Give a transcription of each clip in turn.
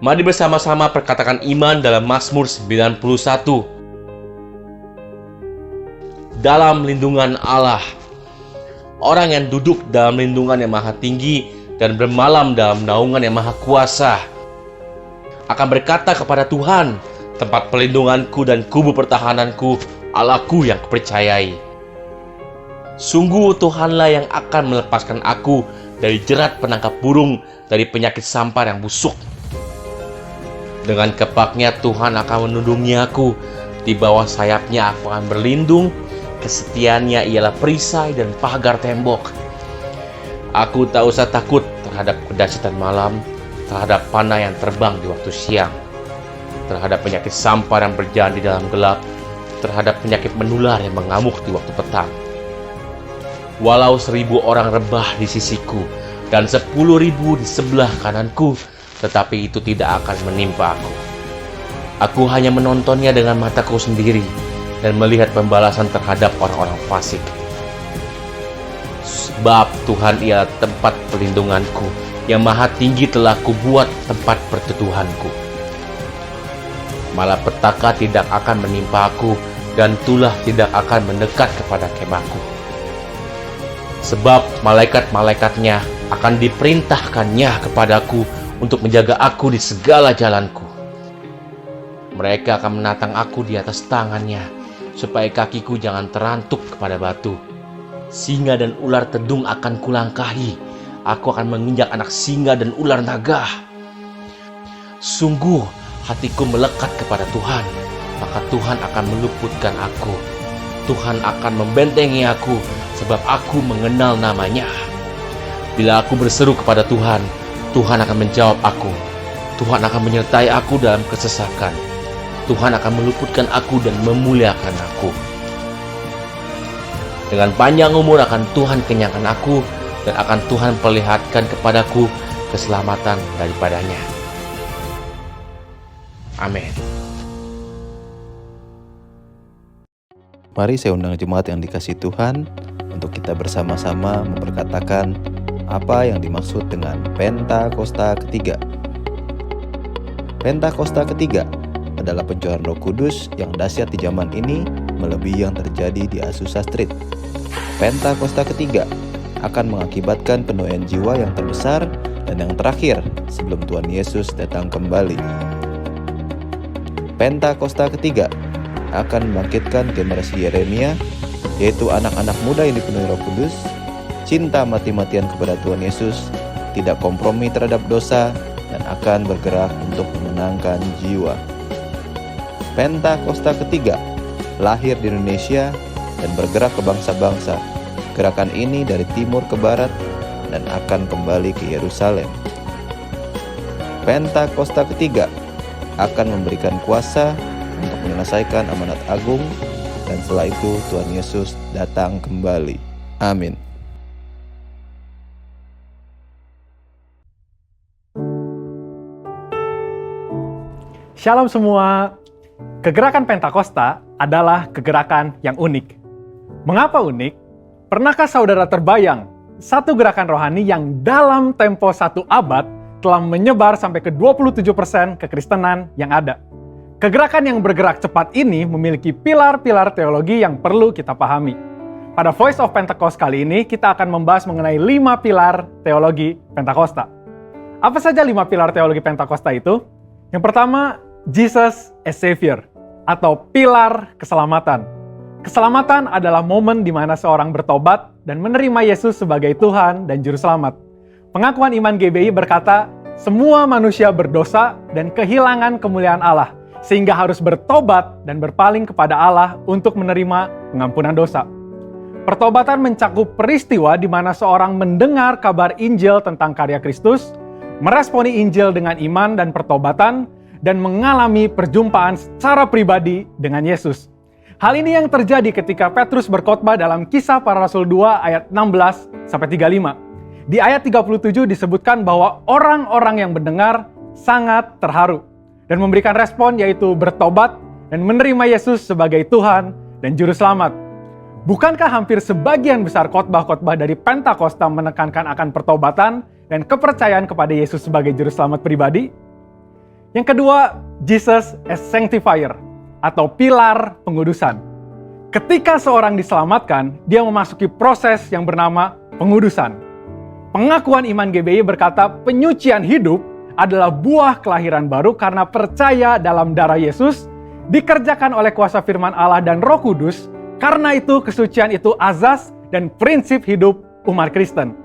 Mari bersama-sama perkatakan iman dalam Mazmur 91. Dalam lindungan Allah. Orang yang duduk dalam lindungan yang maha tinggi dan bermalam dalam naungan yang maha kuasa akan berkata kepada Tuhan, tempat perlindunganku dan kubu pertahananku, Allahku yang kupercayai. Sungguh Tuhanlah yang akan melepaskan aku dari jerat penangkap burung, dari penyakit sampar yang busuk. Dengan kepaknya Tuhan akan melindungi aku, di bawah sayapnya aku akan berlindung, kesetiaannya ialah perisai dan pagar tembok. Aku tak usah takut terhadap kedahsyatan malam, terhadap panah yang terbang di waktu siang, terhadap penyakit sampar yang berjalan di dalam gelap, terhadap penyakit menular yang mengamuk di waktu petang. Walau 1.000 orang rebah di sisiku dan 10.000 di sebelah kananku, tetapi itu tidak akan menimpa aku. Aku hanya menontonnya dengan mataku sendiri dan melihat pembalasan terhadap orang-orang fasik. Sebab Tuhan ialah tempat perlindunganku, yang maha tinggi telah kubuat tempat perteduhanku. Malapetaka tidak akan menimpa aku, dan tulah tidak akan mendekat kepada kemahku. Sebab malaikat-malaikatnya akan diperintahkannya kepadaku untuk menjaga aku di segala jalanku. Mereka akan menatang aku di atas tangannya, supaya kakiku jangan terantuk kepada batu. Singa dan ular tedung akan kulangkahi. Aku akan menginjak anak singa dan ular naga. Sungguh hatiku melekat kepada Tuhan, maka Tuhan akan meluputkan aku. Tuhan akan membentengi aku, sebab aku mengenal namanya. Bila aku berseru kepada Tuhan, Tuhan akan menjawab aku. Tuhan akan menyertai aku dalam kesesakan. Tuhan akan meluputkan aku dan memuliakan aku. Dengan panjang umur akan Tuhan kenyangkan aku, dan akan Tuhan perlihatkan kepadaku keselamatan daripadanya. Amin. Mari saya undang jemaat yang dikasihi Tuhan untuk kita bersama-sama memperkatakan apa yang dimaksud dengan Pentakosta ketiga. Pentakosta ketiga adalah pencurahan Roh Kudus yang dahsyat di zaman ini melebihi yang terjadi di Azusa Street. Pentakosta ketiga akan mengakibatkan penuaian jiwa yang terbesar dan yang terakhir sebelum Tuhan Yesus datang kembali. Pentakosta ketiga akan membangkitkan generasi Yeremia, yaitu anak-anak muda yang dipenuhi Roh Kudus, cinta mati-matian kepada Tuhan Yesus, tidak kompromi terhadap dosa, dan akan bergerak untuk memenangkan jiwa. Pentakosta ketiga lahir di Indonesia dan bergerak ke bangsa-bangsa. Gerakan ini dari timur ke barat dan akan kembali ke Yerusalem. Pentakosta ketiga akan memberikan kuasa untuk menyelesaikan amanat agung, dan setelah itu Tuhan Yesus datang kembali. Amin. Shalom semua. Kegerakan Pentakosta adalah kegerakan yang unik. Mengapa unik? Pernahkah saudara terbayang satu gerakan rohani yang dalam tempo 1 abad telah menyebar sampai ke 27% kekristenan yang ada? Kegerakan yang bergerak cepat ini memiliki pilar-pilar teologi yang perlu kita pahami. Pada Voice of Pentecost kali ini, kita akan membahas mengenai 5 pilar teologi Pentakosta. Apa saja 5 pilar teologi Pentakosta itu? Yang pertama, Jesus as Savior, atau pilar keselamatan. Keselamatan adalah momen di mana seorang bertobat dan menerima Yesus sebagai Tuhan dan Juru Selamat. Pengakuan iman GBI berkata, semua manusia berdosa dan kehilangan kemuliaan Allah, sehingga harus bertobat dan berpaling kepada Allah untuk menerima pengampunan dosa. Pertobatan mencakup peristiwa di mana seorang mendengar kabar Injil tentang karya Kristus, meresponi Injil dengan iman dan pertobatan, dan mengalami perjumpaan secara pribadi dengan Yesus. Hal ini yang terjadi ketika Petrus berkhotbah dalam Kisah Para Rasul 2 ayat 16-35. Di ayat 37 disebutkan bahwa orang-orang yang mendengar sangat terharu dan memberikan respon, yaitu bertobat dan menerima Yesus sebagai Tuhan dan Juru Selamat. Bukankah hampir sebagian besar khotbah-khotbah dari Pentakosta menekankan akan pertobatan dan kepercayaan kepada Yesus sebagai Juru Selamat pribadi? Yang kedua, Jesus as Sanctifier atau pilar pengudusan. Ketika seorang diselamatkan, dia memasuki proses yang bernama pengudusan. Pengakuan iman GBI berkata penyucian hidup adalah buah kelahiran baru karena percaya dalam darah Yesus, dikerjakan oleh kuasa firman Allah dan Roh Kudus. Karena itu kesucian itu azas dan prinsip hidup umat Kristen.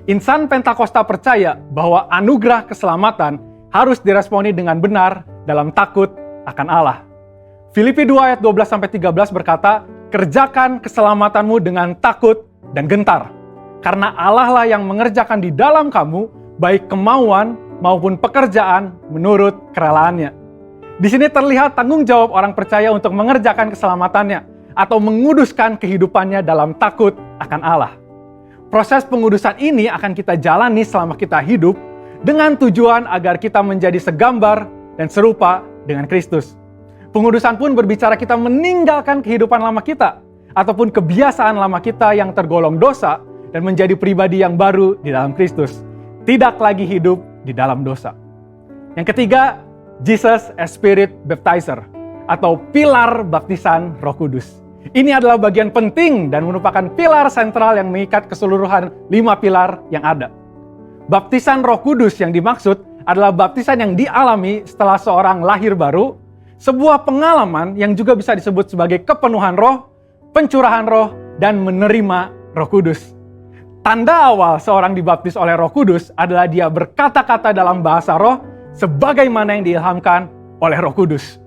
Insan Pentakosta percaya bahwa anugerah keselamatan harus diresponi dengan benar dalam takut akan Allah. Filipi 2 ayat 12-13 berkata, kerjakan keselamatanmu dengan takut dan gentar. Karena Allah lah yang mengerjakan di dalam kamu, baik kemauan maupun pekerjaan menurut kerelaannya. Di sini terlihat tanggung jawab orang percaya untuk mengerjakan keselamatannya, atau menguduskan kehidupannya dalam takut akan Allah. Proses pengudusan ini akan kita jalani selama kita hidup dengan tujuan agar kita menjadi segambar dan serupa dengan Kristus. Pengudusan pun berbicara kita meninggalkan kehidupan lama kita ataupun kebiasaan lama kita yang tergolong dosa dan menjadi pribadi yang baru di dalam Kristus. Tidak lagi hidup di dalam dosa. Yang ketiga, Jesus as Spirit Baptizer atau pilar baptisan Roh Kudus. Ini adalah bagian penting dan merupakan pilar sentral yang mengikat keseluruhan 5 pilar yang ada. Baptisan Roh Kudus yang dimaksud adalah baptisan yang dialami setelah seorang lahir baru, sebuah pengalaman yang juga bisa disebut sebagai kepenuhan roh, pencurahan roh, dan menerima Roh Kudus. Tanda awal seorang dibaptis oleh Roh Kudus adalah dia berkata-kata dalam bahasa roh sebagaimana yang diilhamkan oleh Roh Kudus.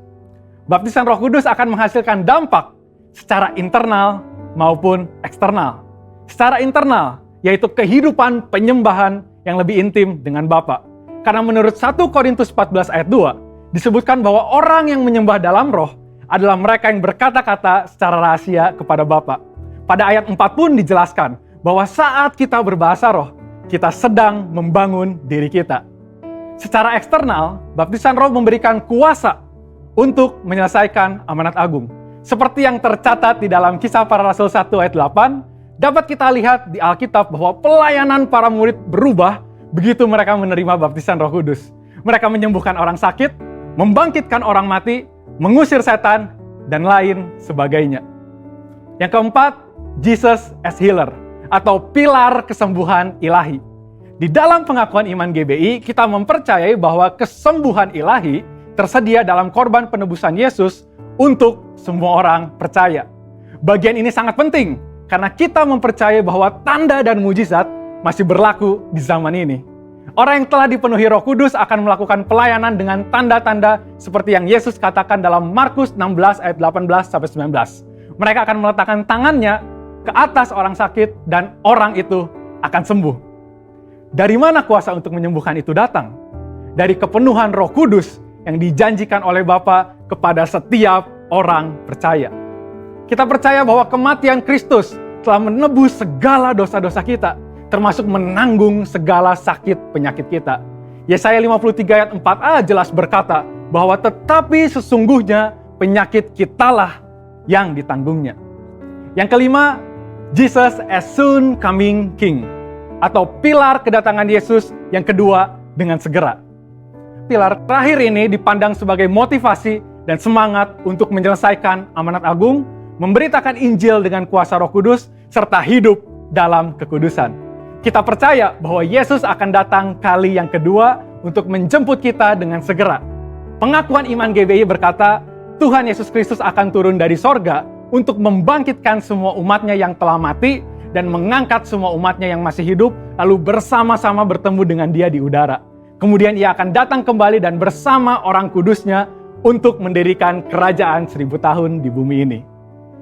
Baptisan Roh Kudus akan menghasilkan dampak secara internal maupun eksternal. Secara internal, yaitu kehidupan penyembahan yang lebih intim dengan Bapa. Karena menurut 1 Korintus 14 ayat 2, disebutkan bahwa orang yang menyembah dalam roh adalah mereka yang berkata-kata secara rahasia kepada Bapa. Pada ayat 4 pun dijelaskan bahwa saat kita berbahasa roh, kita sedang membangun diri kita. Secara eksternal, baptisan roh memberikan kuasa untuk menyelesaikan amanat agung. Seperti yang tercatat di dalam Kisah Para Rasul 1 ayat 8, dapat kita lihat di Alkitab bahwa pelayanan para murid berubah begitu mereka menerima baptisan Roh Kudus. Mereka menyembuhkan orang sakit, membangkitkan orang mati, mengusir setan, dan lain sebagainya. Yang keempat, Jesus as Healer atau pilar kesembuhan ilahi. Di dalam pengakuan iman GBI, kita mempercayai bahwa kesembuhan ilahi tersedia dalam korban penebusan Yesus untuk semua orang percaya. Bagian ini sangat penting karena kita mempercayai bahwa tanda dan mujizat masih berlaku di zaman ini. Orang yang telah dipenuhi Roh Kudus akan melakukan pelayanan dengan tanda-tanda seperti yang Yesus katakan dalam Markus 16 ayat 18-19. Mereka akan meletakkan tangannya ke atas orang sakit dan orang itu akan sembuh. Dari mana kuasa untuk menyembuhkan itu datang? Dari kepenuhan Roh Kudus yang dijanjikan oleh Bapa kepada setiap orang percaya. Kita percaya bahwa kematian Kristus telah menebus segala dosa-dosa kita, termasuk menanggung segala sakit penyakit kita. Yesaya 53 ayat 4a jelas berkata bahwa tetapi sesungguhnya penyakit kitalah yang ditanggungnya. Yang kelima, Jesus as soon coming King atau pilar kedatangan Yesus yang kedua dengan segera. Pilar terakhir ini dipandang sebagai motivasi dan semangat untuk menyelesaikan amanat agung, memberitakan Injil dengan kuasa Roh Kudus, serta hidup dalam kekudusan. Kita percaya bahwa Yesus akan datang kali yang kedua untuk menjemput kita dengan segera. Pengakuan iman GBI berkata, Tuhan Yesus Kristus akan turun dari sorga untuk membangkitkan semua umatnya yang telah mati dan mengangkat semua umatnya yang masih hidup, lalu bersama-sama bertemu dengan Dia di udara. Kemudian Ia akan datang kembali dan bersama orang kudusnya untuk mendirikan kerajaan 1000 tahun di bumi ini.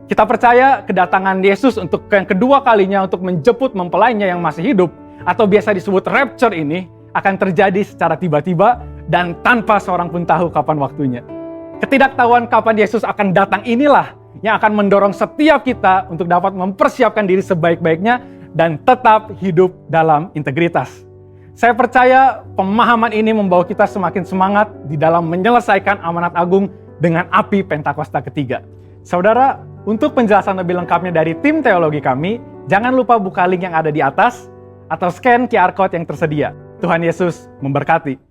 Kita percaya kedatangan Yesus untuk yang kedua kalinya untuk menjemput mempelainya yang masih hidup, atau biasa disebut rapture ini, akan terjadi secara tiba-tiba dan tanpa seorang pun tahu kapan waktunya. Ketidaktahuan kapan Yesus akan datang inilah yang akan mendorong setiap kita untuk dapat mempersiapkan diri sebaik-baiknya dan tetap hidup dalam integritas. Saya percaya pemahaman ini membawa kita semakin semangat di dalam menyelesaikan amanat agung dengan api Pentakosta ketiga. Saudara, untuk penjelasan lebih lengkapnya dari tim teologi kami, jangan lupa buka link yang ada di atas atau scan QR Code yang tersedia. Tuhan Yesus memberkati.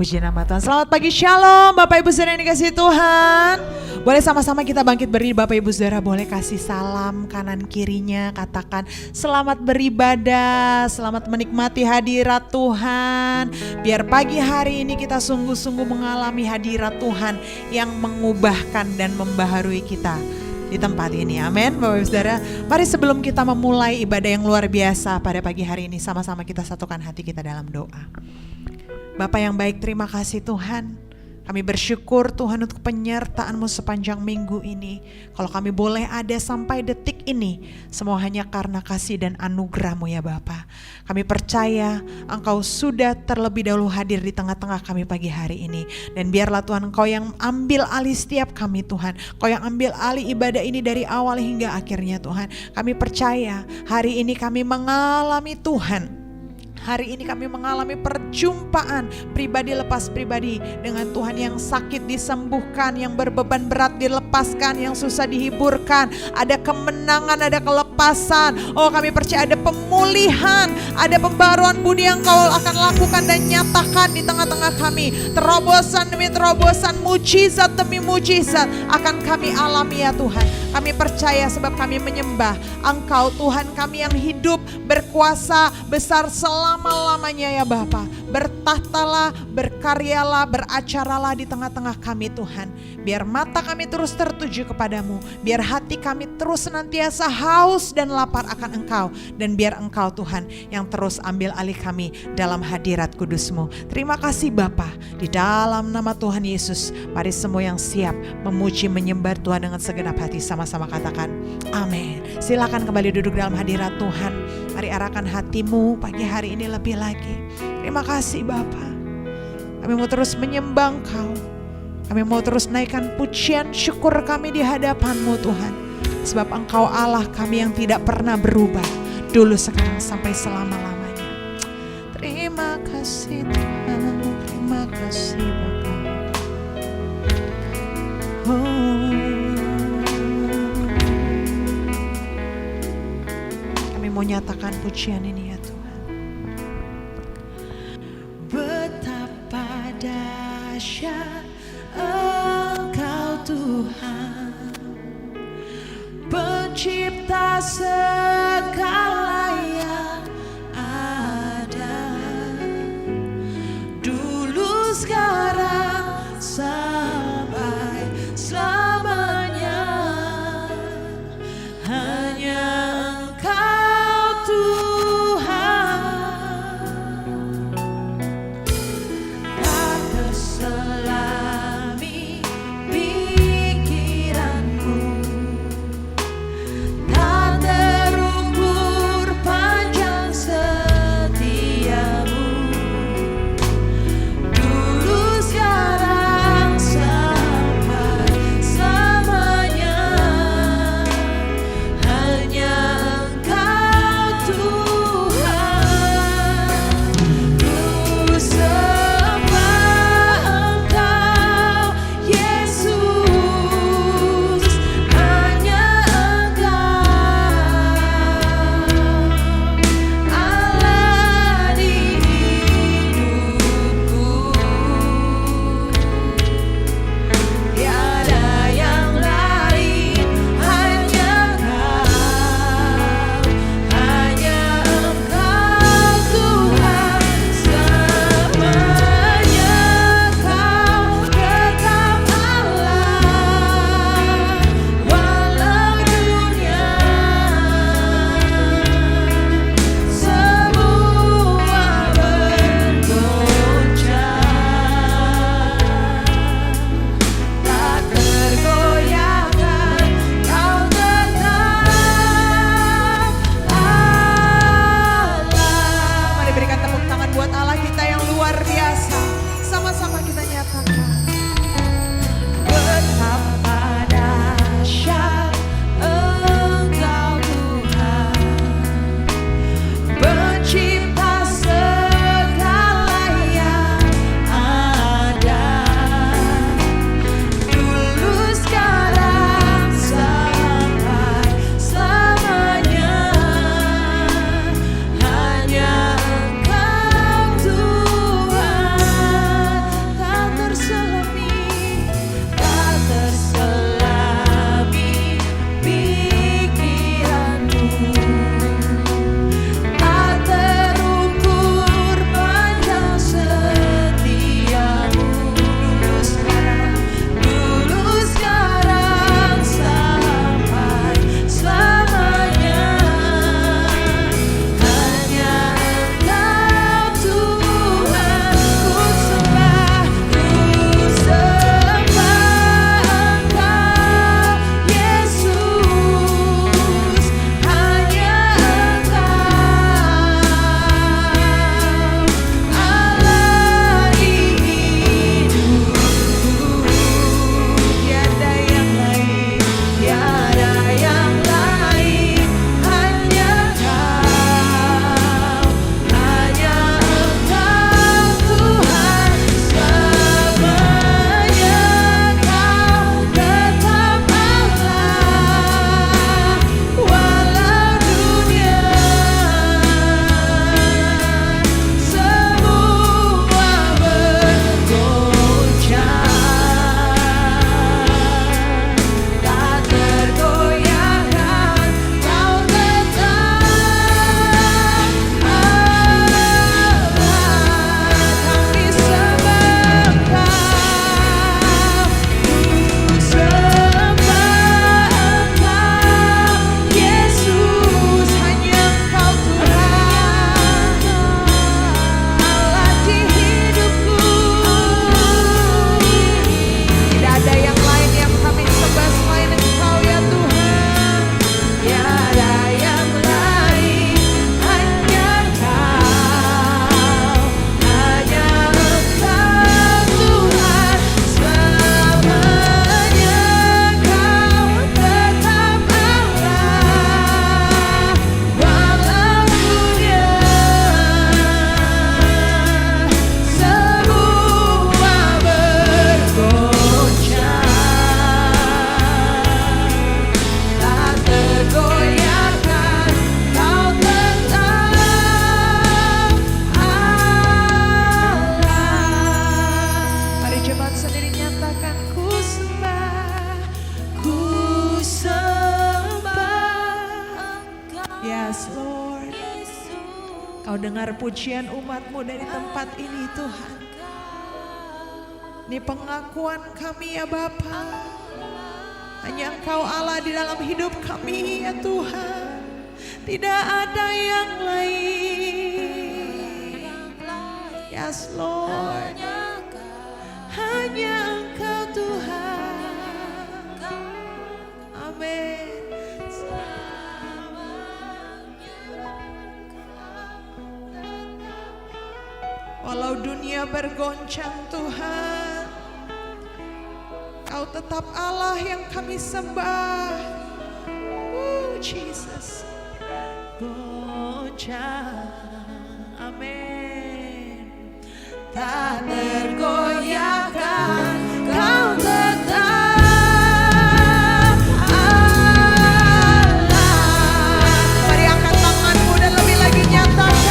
Puji nama Tuhan. Selamat pagi, shalom Bapak Ibu Saudara yang dikasihi Tuhan. Boleh sama-sama kita bangkit berdiri Bapak Ibu Saudara. Boleh kasih salam kanan kirinya. Katakan selamat beribadah, selamat menikmati hadirat Tuhan. Biar pagi hari ini kita sungguh-sungguh mengalami hadirat Tuhan yang mengubahkan dan membaharui kita di tempat ini. Amin Bapak Ibu Saudara. Mari sebelum kita memulai ibadah yang luar biasa pada pagi hari ini, sama-sama kita satukan hati kita dalam doa. Bapak yang baik, terima kasih Tuhan. Kami bersyukur Tuhan untuk penyertaan-Mu sepanjang minggu ini. Kalau kami boleh ada sampai detik ini, semua hanya karena kasih dan anugerah-Mu ya Bapa. Kami percaya Engkau sudah terlebih dahulu hadir di tengah-tengah kami pagi hari ini. Dan biarlah Tuhan Engkau yang ambil alih setiap kami Tuhan. Engkau yang ambil alih ibadah ini dari awal hingga akhirnya Tuhan. Kami percaya hari ini kami mengalami Tuhan. Hari ini kami mengalami perjumpaan pribadi lepas pribadi dengan Tuhan, yang sakit disembuhkan, yang berbeban berat dilepaskan, yang susah dihiburkan. Ada kemenangan, ada kelepasan. Oh, kami percaya ada pemulihan, ada pembaruan budi yang Kau akan lakukan dan nyatakan di tengah-tengah kami. Terobosan demi terobosan, mujizat demi mujizat akan kami alami ya Tuhan. Kami percaya sebab kami menyembah Engkau Tuhan kami yang hidup, berkuasa, besar selama-lamanya ya Bapa. Bertahtalah, berkaryalah, beracaralah di tengah-tengah kami Tuhan. Biar mata kami terus tertuju kepadamu. Biar hati kami terus senantiasa haus dan lapar akan Engkau. Dan biar Engkau Tuhan yang terus ambil alih kami dalam hadirat kudus-Mu. Terima kasih Bapa. Di dalam nama Tuhan Yesus, mari semua yang siap memuji menyembah Tuhan dengan segenap hati sama-sama katakan amin. Silakan kembali duduk dalam hadirat Tuhan. Mari arahkan hatimu pagi hari ini lebih lagi. Terima kasih Bapa. Kami mau terus menyembah Engkau. Kami mau terus naikkan pujian syukur kami di hadapan-Mu Tuhan. Sebab Engkau Allah kami yang tidak pernah berubah. Dulu, sekarang, sampai selama-lamanya. Terima kasih Tuhan. Terima kasih Bapa. Kami mau nyatakan pujian ini ya Tuhan. Betapa dahsyat Engkau Tuhan, pencipta segala yang ada, dulu, sekarang, sampai selamanya. Hanya Engkau Tuhan, tak terselami pikiranku, tak terukur panjang setiamu, dulu, sekarang, sampai selamanya. Yes Lord. Kau dengar pujian umat-Mu dari tempat ini Tuhan. Ini pengakuan kami ya Bapa. Hanya Engkau Allah di dalam hidup kami ya Tuhan. Tidak ada yang lain. Yes Lord. Hanya Engkau Tuhan. Amin. Walau dunia bergoncang Tuhan, Kau tetap Allah yang kami sembah. Jesus. Goncang, amin. Tak tergoyahkan, Kau tetap Allah. Mari angkat tanganmu dan lebih lagi nyatakan.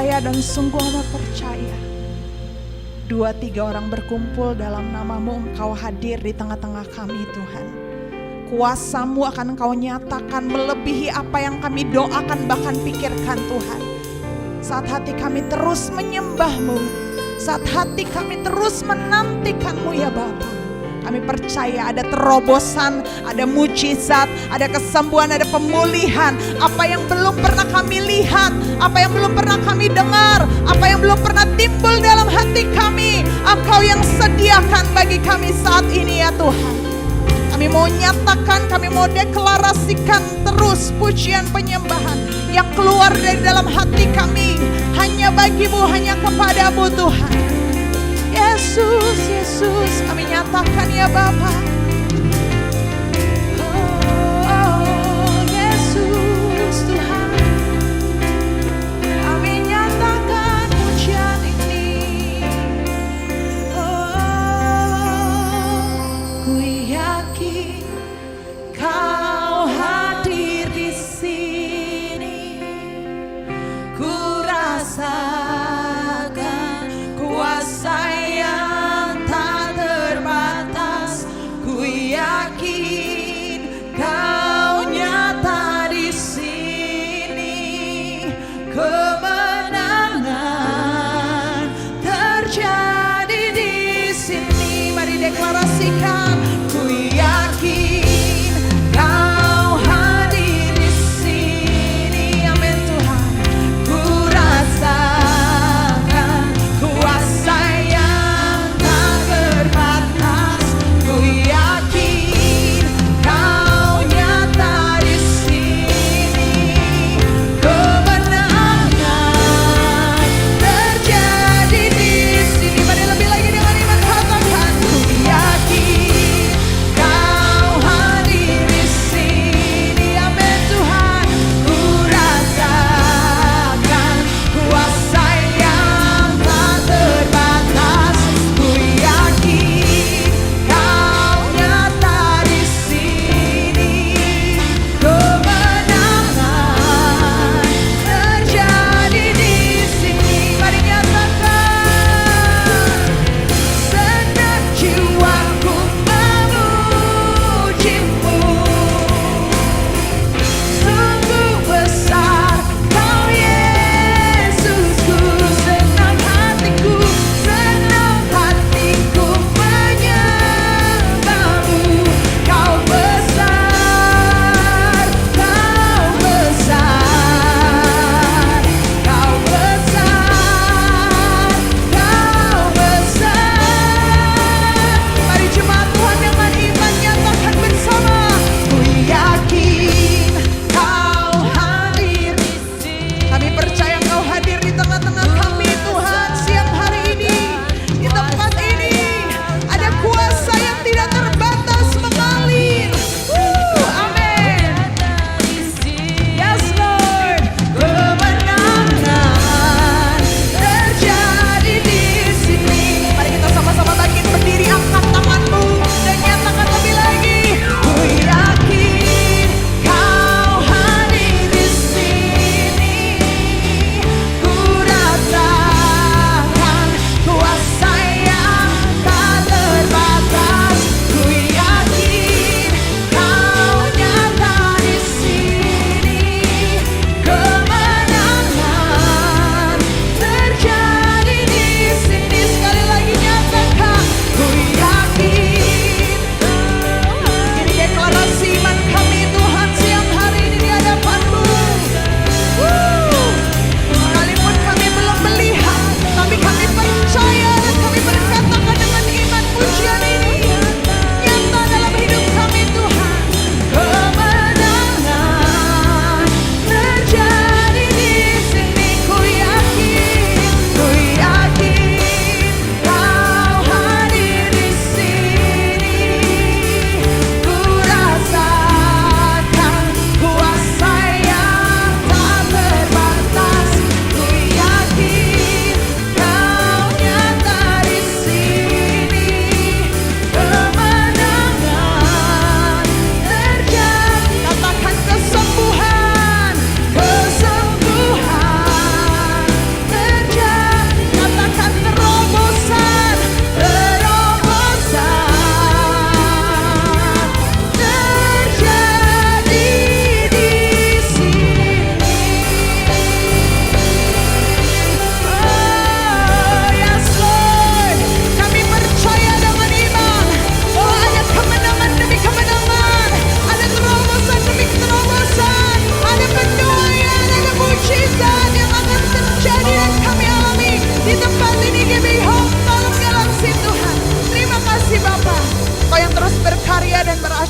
percaya dan sungguh amat percaya. 2-3 orang berkumpul dalam namamu, Engkau hadir di tengah-tengah kami Tuhan. Kuasamu akan Engkau nyatakan melebihi apa yang kami doakan bahkan pikirkan Tuhan. Saat hati kami terus menyembah-Mu, saat hati kami terus menantikan-Mu ya Bapa, kami percaya ada terobosan, ada mujizat, ada kesembuhan, ada pemulihan. Apa yang belum pernah kami lihat, apa yang belum pernah kami dengar, apa yang belum pernah timbul dalam hati kami, Engkau yang sediakan bagi kami saat ini ya Tuhan. Kami mau nyatakan, kami mau deklarasikan terus pujian penyembahan yang keluar dari dalam hati kami. Hanya bagimu, hanya kepadamu Tuhan. Yesus, Yesus, kami nyatakan ya Bapa. Oh, Yesus Tuhan, kami nyatakan pujian ini. Oh, ku yakin Kau hadir di sini. Ku rasakan kuasa yang tak terbatas. Ku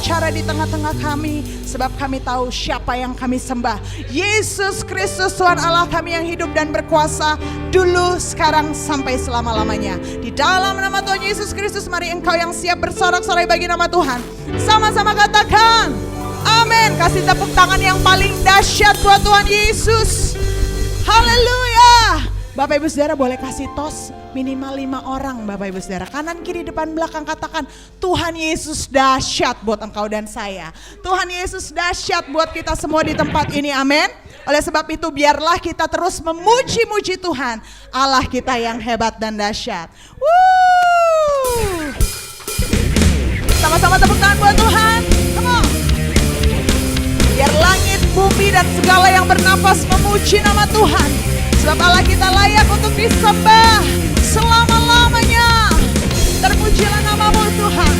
berbicara di tengah-tengah kami, sebab kami tahu siapa yang kami sembah. Yesus Kristus Tuhan Allah kami yang hidup dan berkuasa dulu, sekarang, sampai selama-lamanya. Di dalam nama Tuhan Yesus Kristus, mari engkau yang siap bersorak-sorai bagi nama Tuhan, sama-sama katakan amin. Kasih tepuk tangan yang paling dahsyat buat Tuhan Yesus. Haleluya. Bapak Ibu Saudara boleh kasih tos minimal 5 orang Bapak Ibu Saudara. Kanan kiri depan belakang katakan Tuhan Yesus dahsyat buat engkau dan saya. Tuhan Yesus dahsyat buat kita semua di tempat ini, amin. Oleh sebab itu biarlah kita terus memuji-muji Tuhan, Allah kita yang hebat dan dahsyat. Sama-sama tepuk tangan buat Tuhan. Come on. Biar langit, bumi dan segala yang bernapas memuji nama Tuhan. Sebab Allah kita layak untuk disembah selama-lamanya. Terpujilah namamu Tuhan.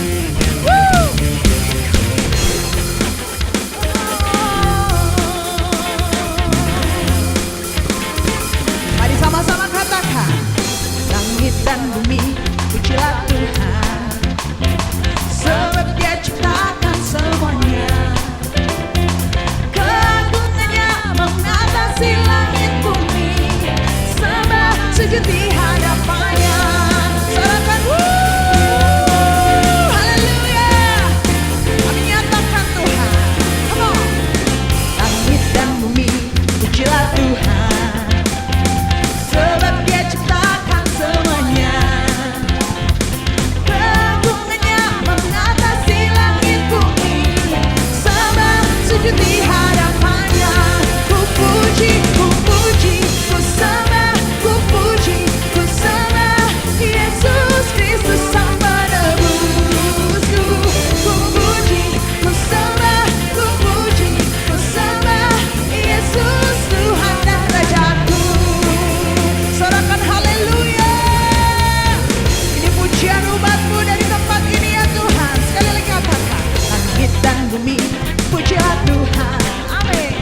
Mari sama-sama katakan, langit dan bumi pujilah Tuhan, sebab Dia ciptakan semuanya. Keagungannya mengatasi langit bumi, sembah sujud di hadapannya. Sorakan haleluya. Kami nyatakan Tuhan, come on. Langit dan bumi pujilah Tuhan, sebab Dia ciptakan semuanya. Keagungannya mengatasi langit bumi, sembah sujud di hadapannya. Ku puji, ku puji, ku sembah, ku puji, ku sembah Yesus Kristus Sang Penebusku. Ku puji, ku sembah, ku puji, ku sembah Yesus Tuhan dan Rajaku. Sorakan haleluya. Ini pujian umatmu dari tempat ini ya Tuhan. Sekali lagi katakan, langit dan bumi pujilah Tuhan, amin.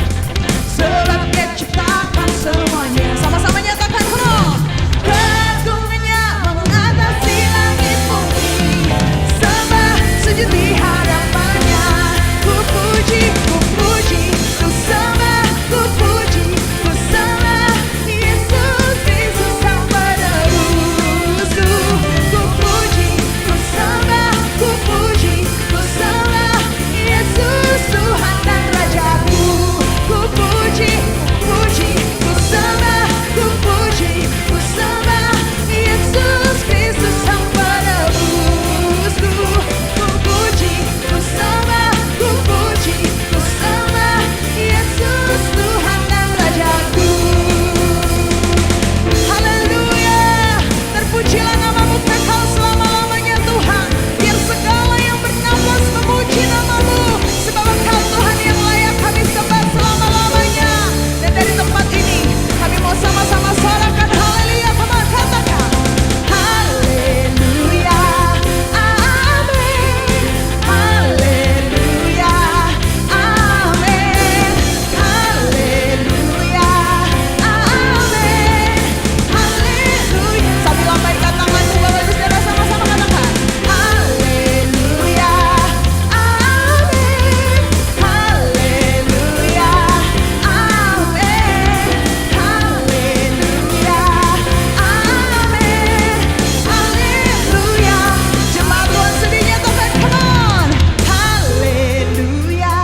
Sebab Dia ciptakan semuanya. Sama-sama nyatakan, come on. Keagungannya mengatasi langit bumi, sembah sujud di hadapannya. Ku puji, ku puji, ku sembah, ku puji, ku sembah Yesus Kristus Sang Penebusku. Ku puji, ku sembah, ku puji, ku sembah Yesus Tuhan dan Rajaku. Ku puji, ku puji, ku sembah, ku puji, ku sembah Yesus Kristus Sang Penebusku. Ku puji, ku sembah, ku puji, ku sembah Yesus Tuhan dan Rajaku. Haleluya. Terpujilah namamu kekal selama-lamanya Tuhan. Biar segala yang bernapas memuji namamu, sebab Engkau Tuhan yang layak kami sembah selama-lamanya. Dan dari tempat ini kami mau sama-sama sorakan haleluya. Come on, katakan haleluya, amin. Haleluya, amin. Haleluya, amin. Haleluya. Sambil lambaikan tanganmu Bapak Ibu Saudara, sama-sama katakan haleluya, amin. Haleluya, amin. Haleluya, amin. Haleluya. Jemaat Tuhan sedih nyatakan, come on. Haleluya,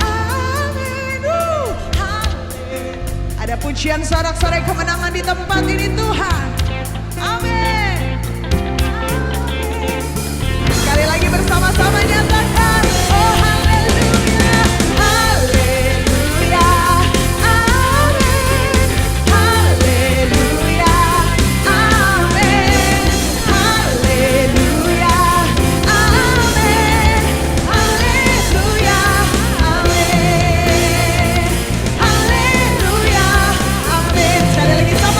amin. Haleluya. Ada pujian sorak-sorai kemenangan di tempat ini Tuhan. Amin. Sekali lagi bersama-sama nyatakan, oh haleluya, haleluya, amin. Haleluya, amin. Haleluya, amin. Haleluya, amin. Haleluya, amin. Sekali lagi sama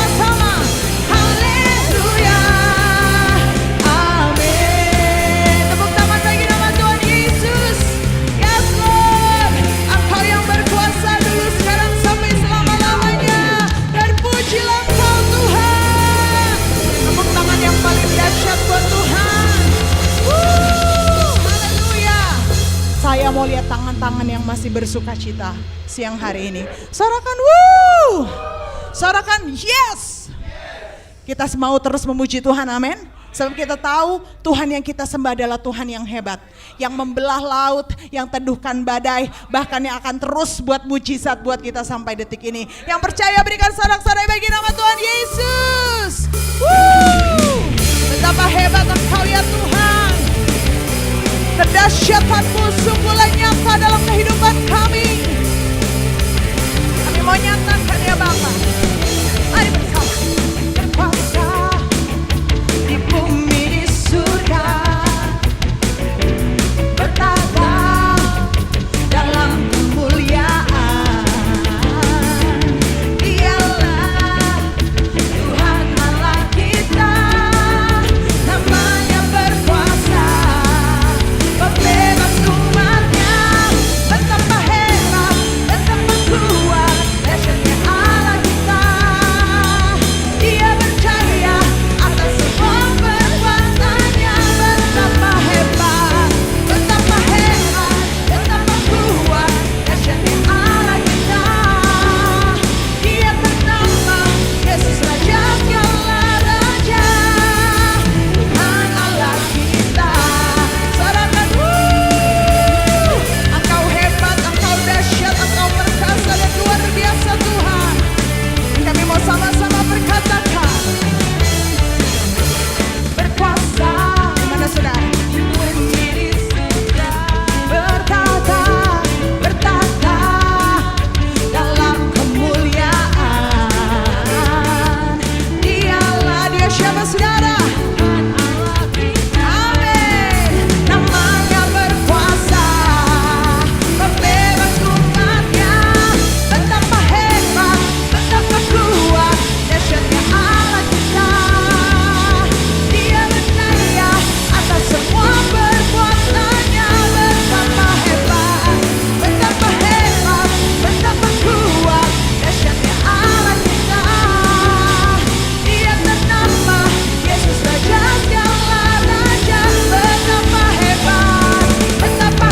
mau lihat tangan-tangan yang masih bersuka cita siang hari ini. Sorakan wuh. Sorakan yes. Kita mau terus memuji Tuhan, amin. Sebab kita tahu Tuhan yang kita sembah adalah Tuhan yang hebat. Yang membelah laut, yang teduhkan badai. Bahkan yang akan terus buat mujizat buat kita sampai detik ini. Yang percaya berikan sorak-sorai bagi nama Tuhan Yesus. Woo! Betapa hebat Engkau ya Tuhan. Kedahsyatanmu sungguhlah nyata dalam kehidupan kami. Kami mau nyatakan ya Bapa. Mari bersama. Berkuasa di bumi di surga, bertata dalam kemuliaan. Dialah Tuhan Allah kita, namanya berkuasa, pembebas umatnya. Betapa hebat, betapa kuat, dahsyatnya Allah kita. Dia berjaya atas semua perbuatannya. Betapa hebat, betapa kuat, dahsyatnya Allah kita. Dia ternama Yesus Raja segala raja, Tuhan Allah kita. Sorakan wuh. Engkau hebat, Engkau dahsyat, Engkau perkasa dan luar biasa Tuhan. Kami mau sama-sama berkatakan, berkuasa. Gimana saudara? Bertata, bertata dalam kemuliaan. Dialah, dia siapa saudara? Amin. Namanya berkuasa, pembebas umatnya. Betapa hebat, betapa kuat, dahsyatnya Allah kita. Dia berjaya atas semua perbuatannya. Betapa hebat, betapa kuat, dahsyatnya Allah kita. Dia ternama Yesus Raja segala raja. Betapa hebat, betapa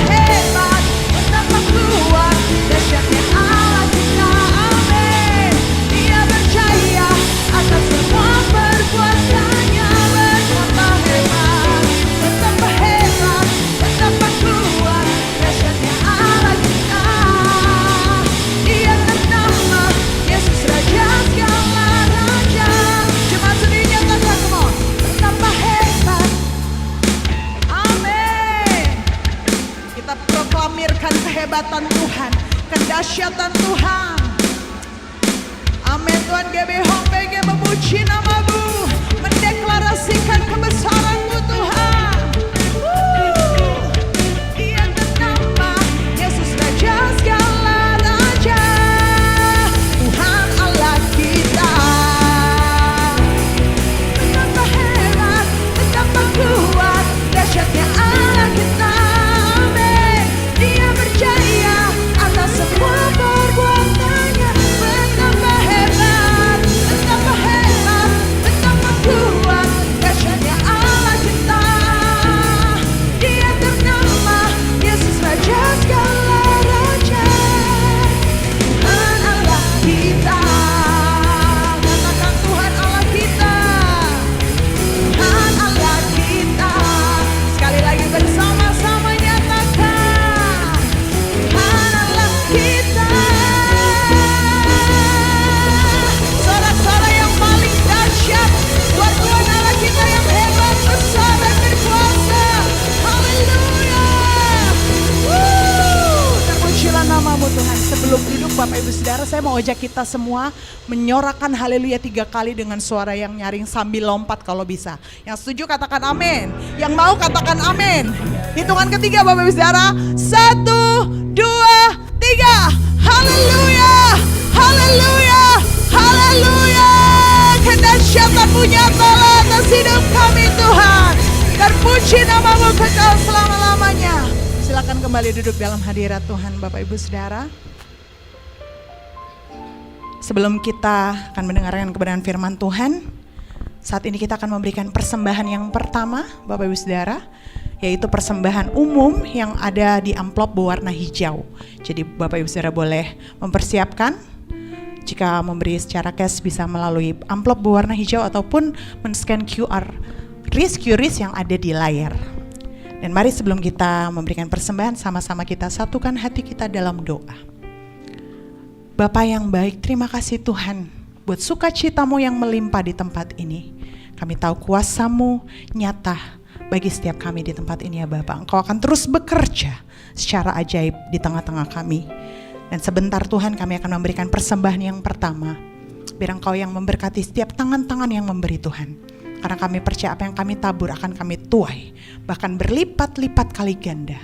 kuat, dahsyatnya Allah kita. Amin. Dia berjaya atas semua perbuatannya. Betapa hebat, betapa kuat, dahsyatnya Allah kita. Dia ternama Yesus Raja segala raja. Jemaat sendiri nyatakan semua. Betapa hebat. Amin. Kita proklamirkan kehebatan Tuhan, kedahsyatan Tuhan. Amin. Tuhan GBH PG memuji nama-Mu, mendeklarasikan kebesaran-Mu Tuhan. Dia ternama Yesus Raja segala raja, Tuhan Allah kita. Betapa hebat, betapa kuat, dahsyatnya Allah kita. Amin. Dia berjaya atas semua perbuatannya. Betapa hebat, betapa kuat, dahsyatnya Allah kita. Dia ternama Yesus Raja segala raja, Tuhan Allah kita. Katakan Tuhan Allah kita, Tuhan Allah kita. Sekali lagi bersama-sama nyatakan, Tuhan Allah kita. Sorak-sorai yang paling dahsyat buat Tuhan Allah kita yang hebat, besar dan berkuasa. Haleluya. Terpujilah nama-Mu Tuhan. Sebelum duduk Bapak Ibu Saudara, saya mau ajak kita semua menyorakan haleluya 3 kali dengan suara yang nyaring sambil lompat kalau bisa. Yang setuju katakan amin. Yang mau katakan amin. Hitungan ketiga Bapak Ibu Saudara. 1, 2, 3. Haleluya. Haleluya. Haleluya. Kedahsyatan-Mu nyatalah atas hidup kami Tuhan. Terpuji nama-Mu kekal selama-lamanya. Silakan kembali duduk dalam hadirat Tuhan Bapak Ibu Saudara. Sebelum kita akan mendengarkan kebenaran firman Tuhan, saat ini kita akan memberikan persembahan yang pertama Bapak Ibu Saudara, yaitu persembahan umum yang ada di amplop berwarna hijau. Jadi Bapak Ibu Saudara boleh mempersiapkan, jika memberi secara cash bisa melalui amplop berwarna hijau ataupun men-scan QR QRIS yang ada di layar. Dan mari sebelum kita memberikan persembahan, sama-sama kita satukan hati kita dalam doa. Bapa yang baik, terima kasih Tuhan buat sukacitamu yang melimpah di tempat ini. Kami tahu kuasa-Mu nyata bagi setiap kami di tempat ini ya Bapak. Engkau akan terus bekerja secara ajaib di tengah-tengah kami. Dan sebentar Tuhan kami akan memberikan persembahan yang pertama. Biar Engkau yang memberkati setiap tangan-tangan yang memberi Tuhan. Karena kami percaya apa yang kami tabur akan kami tuai, bahkan berlipat-lipat kali ganda.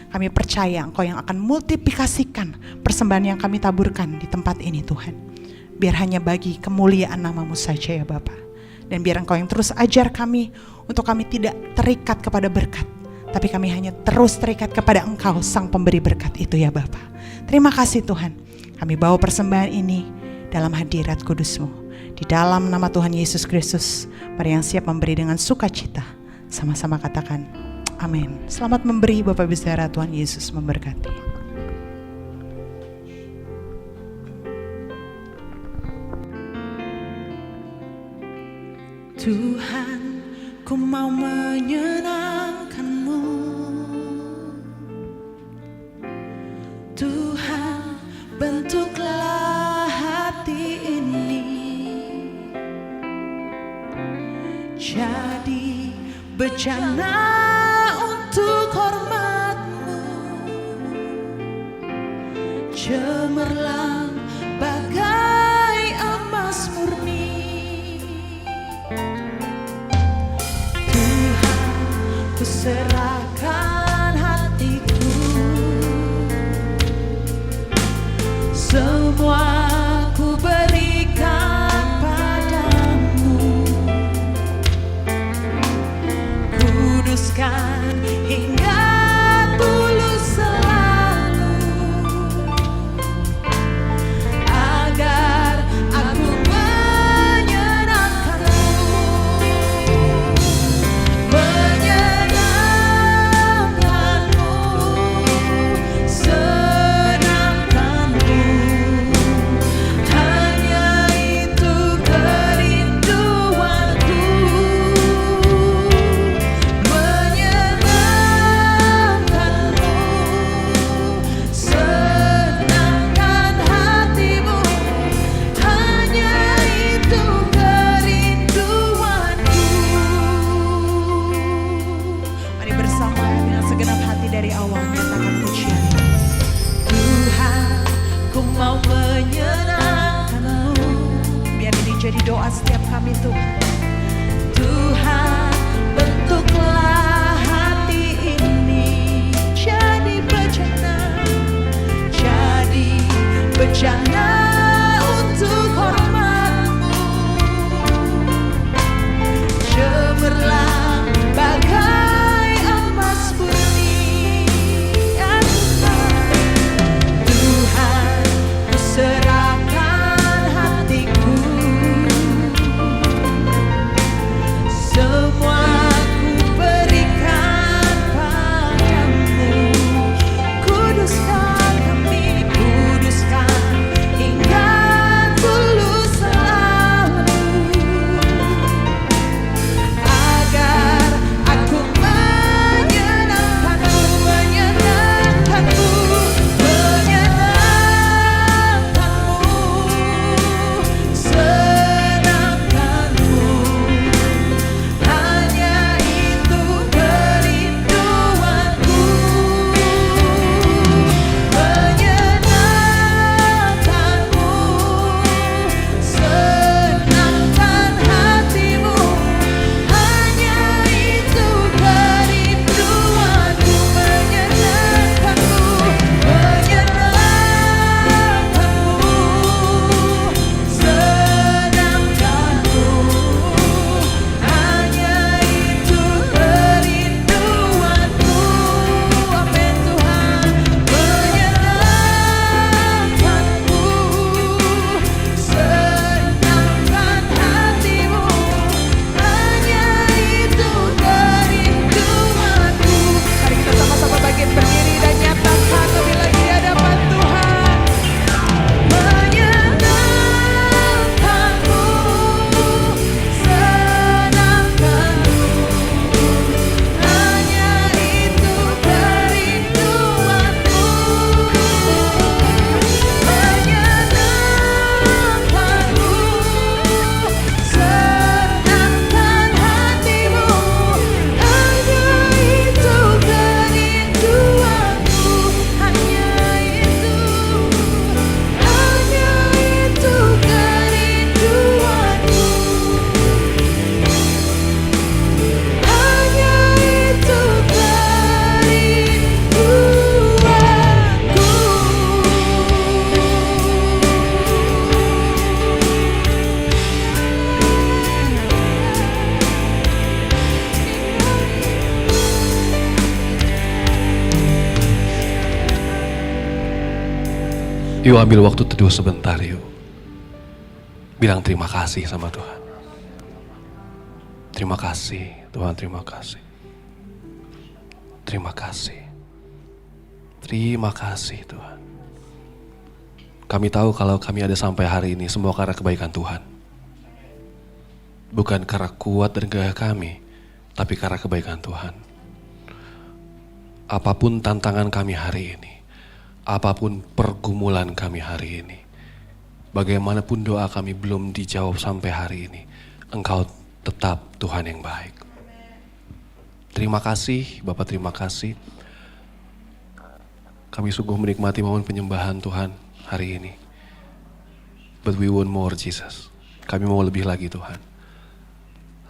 Kami percaya Engkau yang akan multiplikasikan persembahan yang kami taburkan di tempat ini Tuhan. Biar hanya bagi kemuliaan nama-Mu saja ya Bapa. Dan biar Engkau yang terus ajar kami untuk kami tidak terikat kepada berkat, tapi kami hanya terus terikat kepada Engkau Sang Pemberi berkat itu ya Bapa. Terima kasih Tuhan. Kami bawa persembahan ini dalam hadirat kudus-Mu. Di dalam nama Tuhan Yesus Kristus, mari yang siap memberi dengan sukacita. Sama-sama katakan, amin. Selamat memberi Bapak Ibu Saudara, Tuhan Yesus memberkati. Tuhan, ku mau menyenangkan-Mu. Tuhan, bentuklah hati ini jadi bejana untuk hormat-Mu, cemerlang bagai emas murni. Tuhan, ku serahkan hatiku, semua ku berikan padamu. Kuduskan hingga tulus selalu, Yuk ambil waktu teduh sebentar yuk. Bilang terima kasih sama Tuhan. Terima kasih Tuhan, terima kasih. Terima kasih. Terima kasih Tuhan. Kami tahu kalau kami ada sampai hari ini semua karena kebaikan Tuhan. Bukan karena kuat dan gaya kami, tapi karena kebaikan Tuhan. Apapun tantangan kami hari ini, apapun pergumulan kami hari ini, bagaimanapun doa kami belum dijawab sampai hari ini, Engkau tetap Tuhan yang baik. Terima kasih Bapak, terima kasih. Kami sungguh menikmati momen penyembahan Tuhan hari ini. But we want more Jesus. Kami mau lebih lagi Tuhan.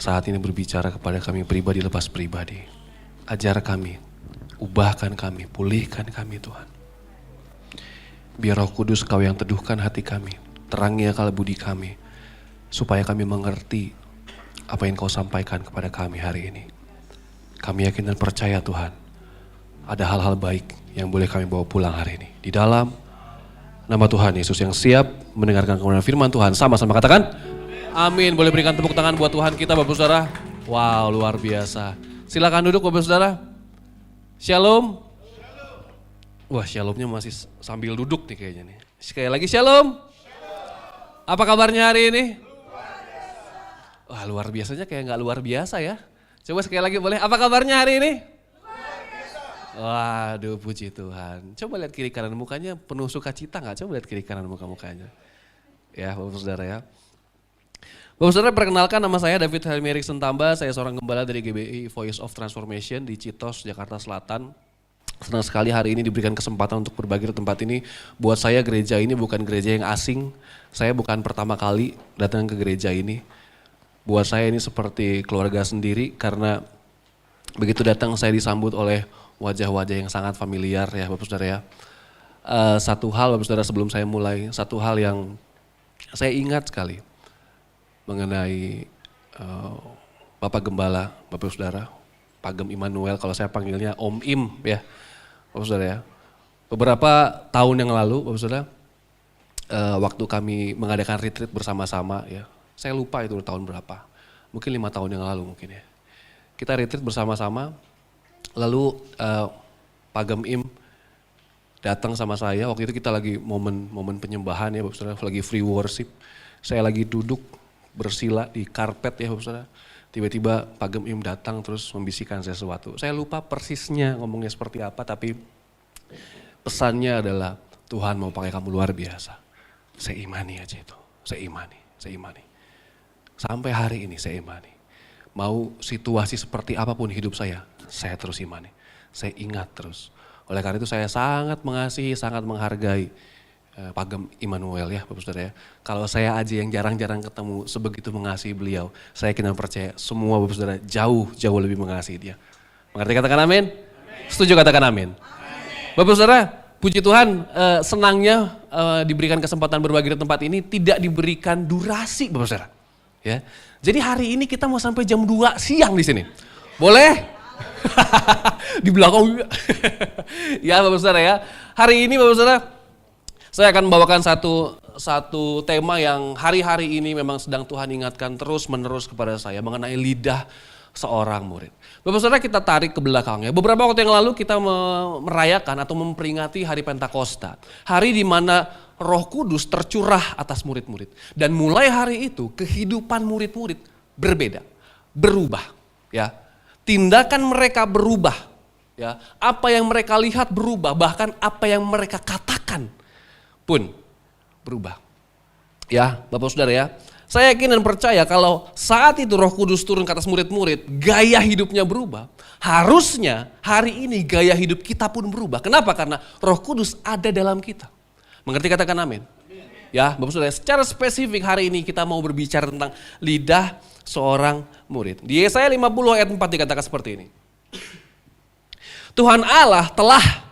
Saat ini berbicara kepada kami pribadi lepas pribadi. Ajar kami, ubahkan kami, pulihkan kami Tuhan. Biar Roh Kudus Kau yang teduhkan hati kami, terangi akal budi kami, supaya kami mengerti apa yang Kau sampaikan kepada kami hari ini. Kami yakin dan percaya Tuhan, ada hal-hal baik yang boleh kami bawa pulang hari ini. Di dalam nama Tuhan Yesus yang siap mendengarkan kebenaran firman Tuhan, sama-sama katakan, amin. Boleh berikan tepuk tangan buat Tuhan kita Bapak Saudara. Wow, luar biasa. Silakan duduk Bapak Saudara. Shalom. Wah, shalomnya masih sambil duduk nih kayaknya nih. Sekali lagi shalom. Apa kabarnya hari ini? Wah, luar biasanya kayak nggak luar biasa ya. Coba sekali lagi boleh. Apa kabarnya hari ini? Waduh, puji Tuhan. Coba lihat kiri kanan mukanya penuh sukacita nggak? Coba lihat kiri kanan mukanya. Ya, Bapak Saudara ya. Bapak Saudara, perkenalkan nama saya David Helmi Erikson Tamba. Saya seorang gembala dari GBI Voice of Transformation di Citos, Jakarta Selatan. Senang sekali hari ini diberikan kesempatan untuk berbagi di tempat ini. Buat saya gereja ini bukan gereja yang asing. Saya bukan pertama kali datang ke gereja ini. Buat saya ini seperti keluarga sendiri karena begitu datang saya disambut oleh wajah-wajah yang sangat familiar ya Bapak Saudara ya. Satu hal Bapak Saudara sebelum saya mulai, satu hal yang saya ingat sekali mengenai Bapak Gembala, Bapak Saudara, Pagem Immanuel, kalau saya panggilnya Om Im ya, Bapak Saudara ya. Beberapa tahun yang lalu Bapak Saudara, waktu kami mengadakan retreat bersama-sama ya, saya lupa itu tahun berapa, mungkin 5 tahun yang lalu mungkin ya. Kita retreat bersama-sama, lalu Pagem Im datang sama saya, waktu itu kita lagi momen penyembahan ya Bapak Saudara, lagi free worship. Saya lagi duduk bersila di karpet ya Bapak Saudara. Tiba-tiba Pagem Im datang terus membisikkan sesuatu. Saya lupa persisnya ngomongnya seperti apa, tapi pesannya adalah Tuhan mau pakai kamu luar biasa. Saya imani aja itu, saya imani. Sampai hari ini saya imani. Mau situasi seperti apapun hidup saya terus imani. Saya ingat terus. Oleh karena itu saya sangat mengasihi, sangat menghargai Pagem Immanuel ya Bapak Saudara ya. Kalau saya aja yang jarang-jarang ketemu sebegitu mengasihi beliau, saya kena percaya semua Bapak Saudara jauh lebih mengasihi dia. Mengerti katakan amin? Setuju katakan amin? Bapak Saudara, puji Tuhan senangnya diberikan kesempatan berbagi di tempat ini, tidak diberikan durasi Bapak Saudara. Ya. Jadi hari ini kita mau sampai jam 2 siang di sini. Boleh? Di belakang. Ya Bapak Saudara ya. Hari ini Bapak Saudara, saya akan membawakan satu tema yang hari-hari ini memang sedang Tuhan ingatkan terus-menerus kepada saya mengenai lidah seorang murid. Bapak Saudara, kita tarik ke belakangnya. Beberapa waktu yang lalu kita merayakan atau memperingati hari Pentakosta. Hari di mana Roh Kudus tercurah atas murid-murid. Dan mulai hari itu kehidupan murid-murid berbeda, berubah. Ya, tindakan mereka berubah. Ya, apa yang mereka lihat berubah, bahkan apa yang mereka katakan pun berubah. Ya, Bapak Saudara ya. Saya yakin dan percaya kalau saat itu Roh Kudus turun ke atas murid-murid, gaya hidupnya berubah. Harusnya hari ini gaya hidup kita pun berubah. Kenapa? Karena Roh Kudus ada dalam kita. Mengerti katakan amin? Ya, Bapak Saudara, secara spesifik hari ini kita mau berbicara tentang lidah seorang murid. Di Yesaya 50 ayat 4 dikatakan seperti ini. Tuhan Allah telah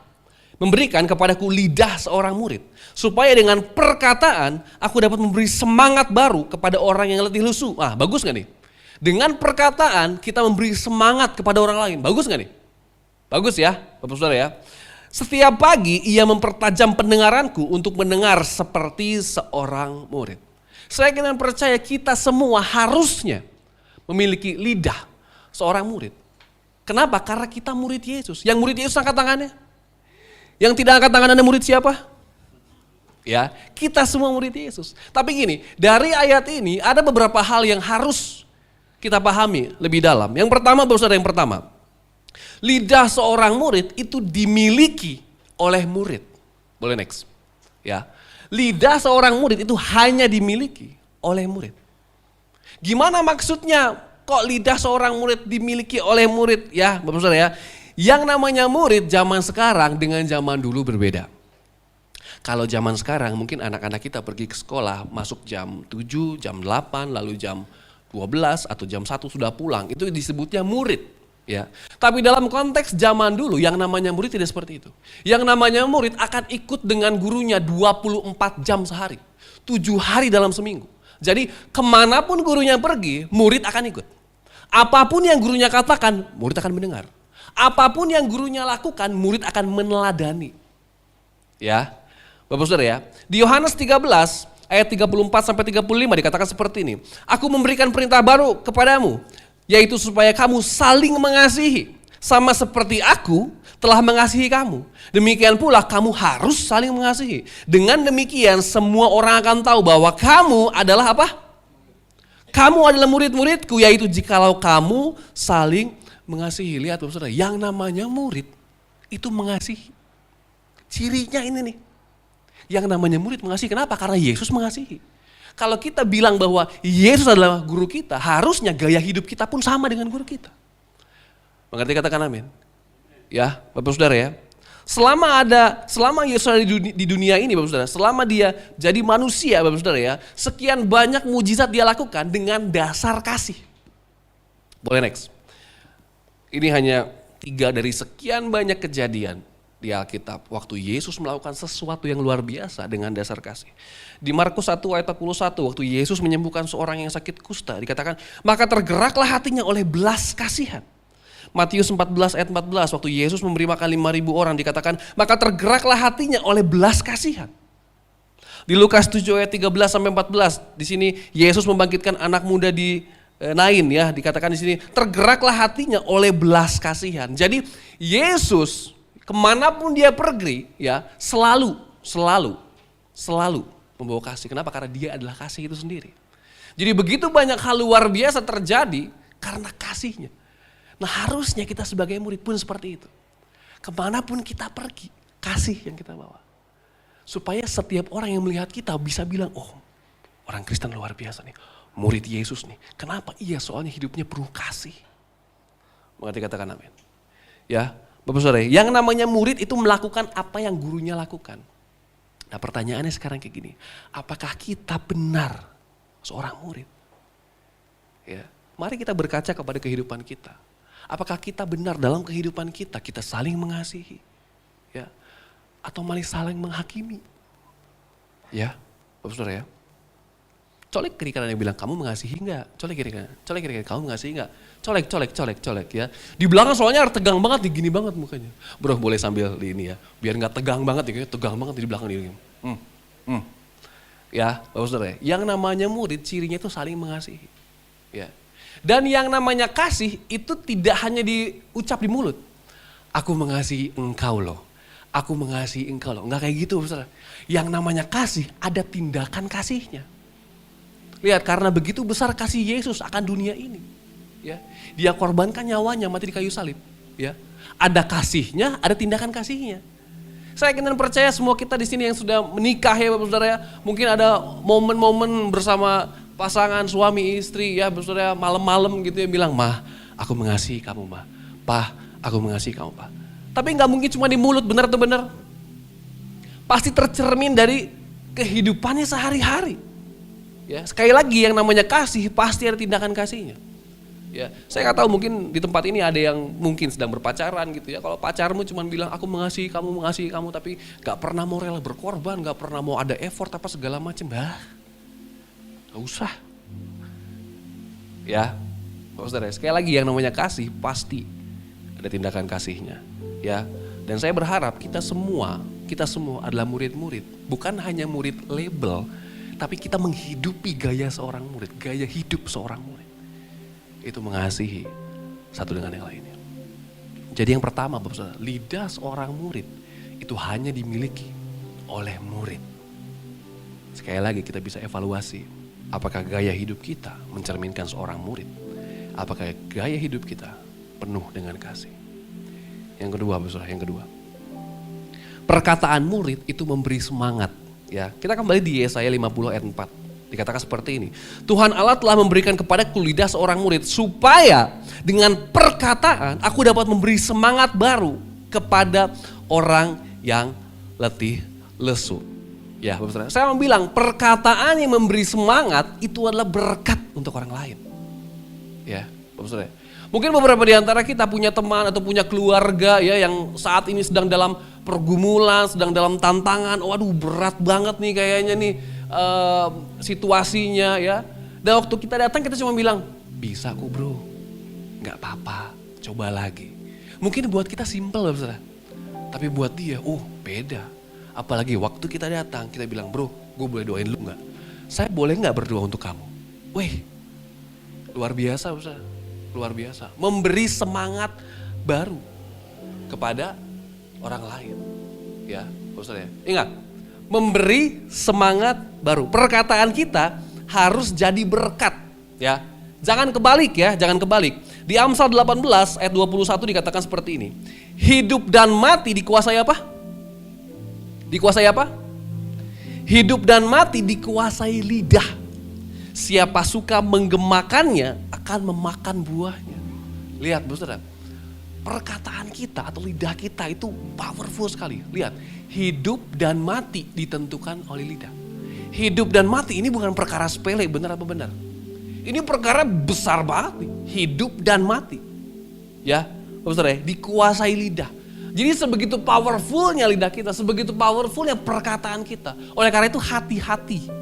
memberikan kepadaku lidah seorang murid, supaya dengan perkataan aku dapat memberi semangat baru kepada orang yang letih lesu. Bagus gak nih? Dengan perkataan kita memberi semangat kepada orang lain. Bagus gak nih? Bagus ya, Bapak Saudara ya. Setiap pagi ia mempertajam pendengaranku untuk mendengar seperti seorang murid. Saya ingin percaya kita semua harusnya memiliki lidah seorang murid. Kenapa? Karena kita murid Yesus. Yang murid Yesus angkat tangannya. Yang tidak angkat tangan Anda murid siapa? Ya, kita semua murid Yesus. Tapi gini, dari ayat ini ada beberapa hal yang harus kita pahami lebih dalam. Yang pertama, saudara, yang pertama. Lidah seorang murid itu dimiliki oleh murid. Boleh next. Ya. Lidah seorang murid itu hanya dimiliki oleh murid. Gimana maksudnya kok lidah seorang murid dimiliki oleh murid? Ya, Bapak Saudara ya. Yang namanya murid zaman sekarang dengan zaman dulu berbeda. Kalau zaman sekarang mungkin anak-anak kita pergi ke sekolah masuk jam 7, jam 8, lalu jam 12 atau jam 1 sudah pulang. Itu disebutnya murid. Ya, tapi dalam konteks zaman dulu yang namanya murid tidak seperti itu. Yang namanya murid akan ikut dengan gurunya 24 jam sehari, 7 hari dalam seminggu. Jadi kemanapun gurunya pergi, murid akan ikut. Apapun yang gurunya katakan, murid akan mendengar. Apapun yang gurunya lakukan, murid akan meneladani. Ya, Bapak Saudara ya, di Yohanes 13 ayat 34 sampai 35 dikatakan seperti ini. Aku memberikan perintah baru kepadamu, yaitu supaya kamu saling mengasihi. Sama seperti aku telah mengasihi kamu. Demikian pula kamu harus saling mengasihi. Dengan demikian semua orang akan tahu bahwa kamu adalah apa? Kamu adalah murid-muridku, yaitu jikalau kamu saling mengasihi. Lihat Bapak Saudara, yang namanya murid itu mengasihi. Cirinya ini nih. Yang namanya murid mengasihi. Kenapa? Karena Yesus mengasihi. Kalau kita bilang bahwa Yesus adalah guru kita, harusnya gaya hidup kita pun sama dengan guru kita. Mengerti, katakan amin. Ya, Bapak Saudara ya. Selama Yesus ada di dunia ini Bapak Saudara, selama dia jadi manusia Bapak Saudara ya, sekian banyak mujizat dia lakukan dengan dasar kasih. Boleh next. Ini hanya 3 dari sekian banyak kejadian di Alkitab waktu Yesus melakukan sesuatu yang luar biasa dengan dasar kasih. Di Markus 1 ayat 41 waktu Yesus menyembuhkan seorang yang sakit kusta dikatakan, maka tergeraklah hatinya oleh belas kasihan. Matius 14 ayat 14 waktu Yesus memberi makan 5.000 orang dikatakan, maka tergeraklah hatinya oleh belas kasihan. Di Lukas 7 ayat 13 sampai 14 di sini Yesus membangkitkan anak muda di Nain ya, dikatakan di sini tergeraklah hatinya oleh belas kasihan. Jadi Yesus kemanapun dia pergi ya selalu membawa kasih. Kenapa? Karena dia adalah kasih itu sendiri. Jadi begitu banyak hal luar biasa terjadi karena kasihnya. Nah harusnya kita sebagai murid pun seperti itu. Kemanapun kita pergi, kasih yang kita bawa. Supaya setiap orang yang melihat kita bisa bilang, oh orang Kristen luar biasa nih, murid Yesus nih. Kenapa? Iya soalnya hidupnya penuh kasih. Mengerti, katakan amin. Ya, Bapak Saudara, yang namanya murid itu melakukan apa yang gurunya lakukan. Nah pertanyaannya sekarang kayak gini, apakah kita benar seorang murid? Ya, mari kita berkaca kepada kehidupan kita. Apakah kita benar dalam kehidupan kita, kita saling mengasihi? Ya, atau malah saling menghakimi? Ya, Bapak Saudara ya. Colek kiri kanan yang bilang, kamu mengasihi enggak? Colek kiri kanan, kamu mengasihi enggak? Colek ya. Di belakang soalnya tegang banget, gini banget mukanya. Bro boleh sambil di ini ya, biar gak tegang banget ya, tegang banget di belakang dia. Ya, Bapak Saudara, yang namanya murid cirinya itu saling mengasihi. Ya. Dan yang namanya kasih itu tidak hanya diucap di mulut. Aku mengasihi engkau loh. Aku mengasihi engkau loh. Enggak kayak gitu Bapak Saudara. Yang namanya kasih ada tindakan kasihnya. Lihat, karena begitu besar kasih Yesus akan dunia ini. Ya, dia korbankan nyawanya mati di kayu salib. Ya, ada kasihnya, ada tindakan kasihnya. Saya ingin percaya semua kita di sini yang sudah menikah ya Bapak Saudara ya, mungkin ada momen-momen bersama pasangan suami istri ya Bapak Saudara, malam-malam gitu ya bilang, "Mah, aku mengasihi kamu, Mah. Pah, aku mengasihi kamu, Pah." Tapi nggak mungkin cuma di mulut, benar atau benar? Pasti tercermin dari kehidupannya sehari-hari. Ya, sekali lagi yang namanya kasih pasti ada tindakan kasihnya. Ya, saya nggak tahu mungkin di tempat ini ada yang mungkin sedang berpacaran gitu ya. Kalau pacarmu cuma bilang aku mengasihi kamu, tapi nggak pernah mau rela berkorban, nggak pernah mau ada effort apa segala macam, nggak usah. Ya, Bapak Saudara, sekali lagi yang namanya kasih pasti ada tindakan kasihnya. Ya, Dan saya berharap kita semua adalah murid-murid. Bukan hanya murid label, tapi kita menghidupi gaya seorang murid, gaya hidup seorang murid. Itu mengasihi satu dengan yang lainnya. Jadi yang pertama, Bapak Saudara, lidah seorang murid itu hanya dimiliki oleh murid. Sekali lagi kita bisa evaluasi, apakah gaya hidup kita mencerminkan seorang murid? Apakah gaya hidup kita penuh dengan kasih? Yang kedua, Bapak Saudara, yang kedua. Perkataan murid itu memberi semangat. Ya, kita kembali di Yesaya 50 ayat 4. Dikatakan seperti ini. Tuhan Allah telah memberikan kepadaku lidah seorang murid supaya dengan perkataan aku dapat memberi semangat baru kepada orang yang letih lesu. Ya, Bapak Saudara, saya mau bilang perkataan yang memberi semangat itu adalah berkat untuk orang lain. Ya, Bapak Saudara. Mungkin beberapa di antara kita punya teman atau punya keluarga ya yang saat ini sedang dalam pergumulan, sedang dalam tantangan. Waduh, berat banget nih kayaknya nih situasinya ya. Dan waktu kita datang kita cuma bilang, bisa kok bro, gak apa-apa, coba lagi. Mungkin buat kita simpel Bapak Saudara, tapi buat dia, beda. Apalagi waktu kita datang, kita bilang, bro, gue boleh doain lu gak? Saya boleh gak berdoa untuk kamu? Weh, luar biasa Bapak Saudara, luar biasa. Memberi semangat baru kepada orang lain. Ya, Bapak Saudara, ingat, memberi semangat baru. Perkataan kita harus jadi berkat, ya. Jangan kebalik ya, jangan kebalik. Di Amsal 18 ayat 21 dikatakan seperti ini. Hidup dan mati dikuasai apa? Dikuasai apa? Hidup dan mati dikuasai lidah. Siapa suka menggemakannya akan memakan buahnya. Lihat, Saudara. Perkataan kita atau lidah kita itu powerful sekali. Lihat, hidup dan mati ditentukan oleh lidah. Hidup dan mati ini bukan perkara sepele, benar apa benar? Ini perkara besar banget nih, hidup dan mati. Ya, Saudara, dikuasai lidah. Jadi sebegitu powerfulnya lidah kita, sebegitu powerfulnya perkataan kita. Oleh karena itu hati-hati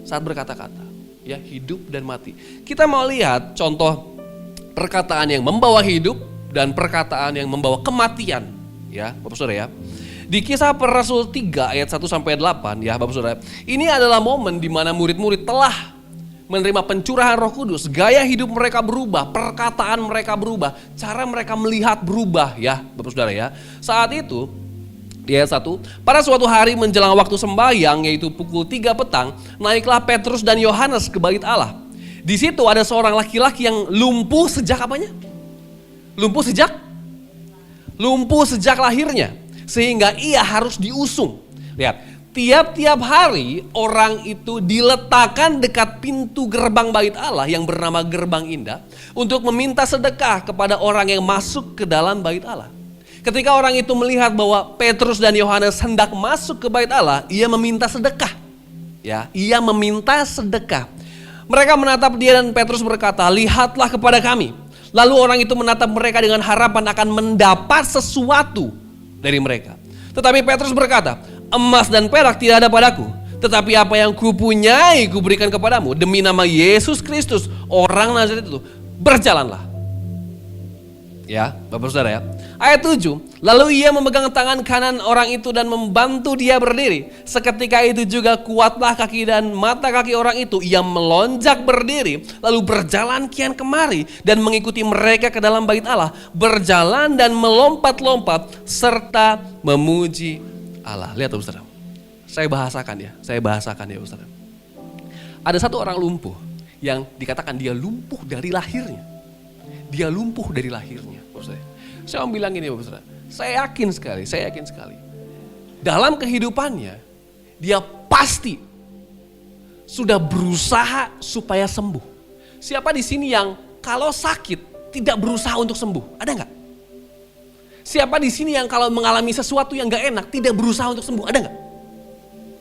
saat berkata-kata. Ya, hidup dan mati. Kita mau lihat contoh perkataan yang membawa hidup dan perkataan yang membawa kematian. Ya, Bapak Saudara ya. Di Kisah Para Rasul 3 ayat 1 sampai 8 ya Bapak Saudara. Ini adalah momen di mana murid-murid telah menerima pencurahan Roh Kudus, gaya hidup mereka berubah, perkataan mereka berubah, cara mereka melihat berubah ya Bapak Saudara ya. Saat itu di ayat 1, pada suatu hari menjelang waktu sembahyang yaitu pukul 3 petang, naiklah Petrus dan Yohanes ke bait Allah. Di situ ada seorang laki-laki yang lumpuh sejak apanya? Lumpuh sejak lahirnya, sehingga ia harus diusung. Lihat, tiap-tiap hari orang itu diletakkan dekat pintu gerbang bait Allah yang bernama Gerbang Indah untuk meminta sedekah kepada orang yang masuk ke dalam bait Allah. Ketika orang itu melihat bahwa Petrus dan Yohanes hendak masuk ke bait Allah, ia meminta sedekah. Ya, ia meminta sedekah. Mereka menatap dia dan Petrus berkata, "Lihatlah kepada kami." Lalu orang itu menatap mereka dengan harapan akan mendapat sesuatu dari mereka. Tetapi Petrus berkata, "Emas dan perak tidak ada padaku, tetapi apa yang kupunyai kuberikan kepadamu. Demi nama Yesus Kristus, orang Nazaret itu, berjalanlah." Ya, Bapak Saudara ya. Ayat 7, lalu ia memegang tangan kanan orang itu dan membantu dia berdiri. Seketika itu juga kuatlah kaki dan mata kaki orang itu. Ia melonjak berdiri, lalu berjalan kian kemari dan mengikuti mereka ke dalam bait Allah. Berjalan dan melompat-lompat serta memuji Allah. Lihat Bapak Saudara. Saya bahasakan ya, Bapak Saudara. Ada satu orang lumpuh yang dikatakan dia lumpuh dari lahirnya. Dia lumpuh dari lahirnya, Bapak Saudara. Saya mau bilang gini Bapak Saudara, saya yakin sekali. Dalam kehidupannya, dia pasti sudah berusaha supaya sembuh. Siapa di sini yang kalau sakit tidak berusaha untuk sembuh? Ada nggak? Siapa di sini yang kalau mengalami sesuatu yang nggak enak tidak berusaha untuk sembuh? Ada nggak?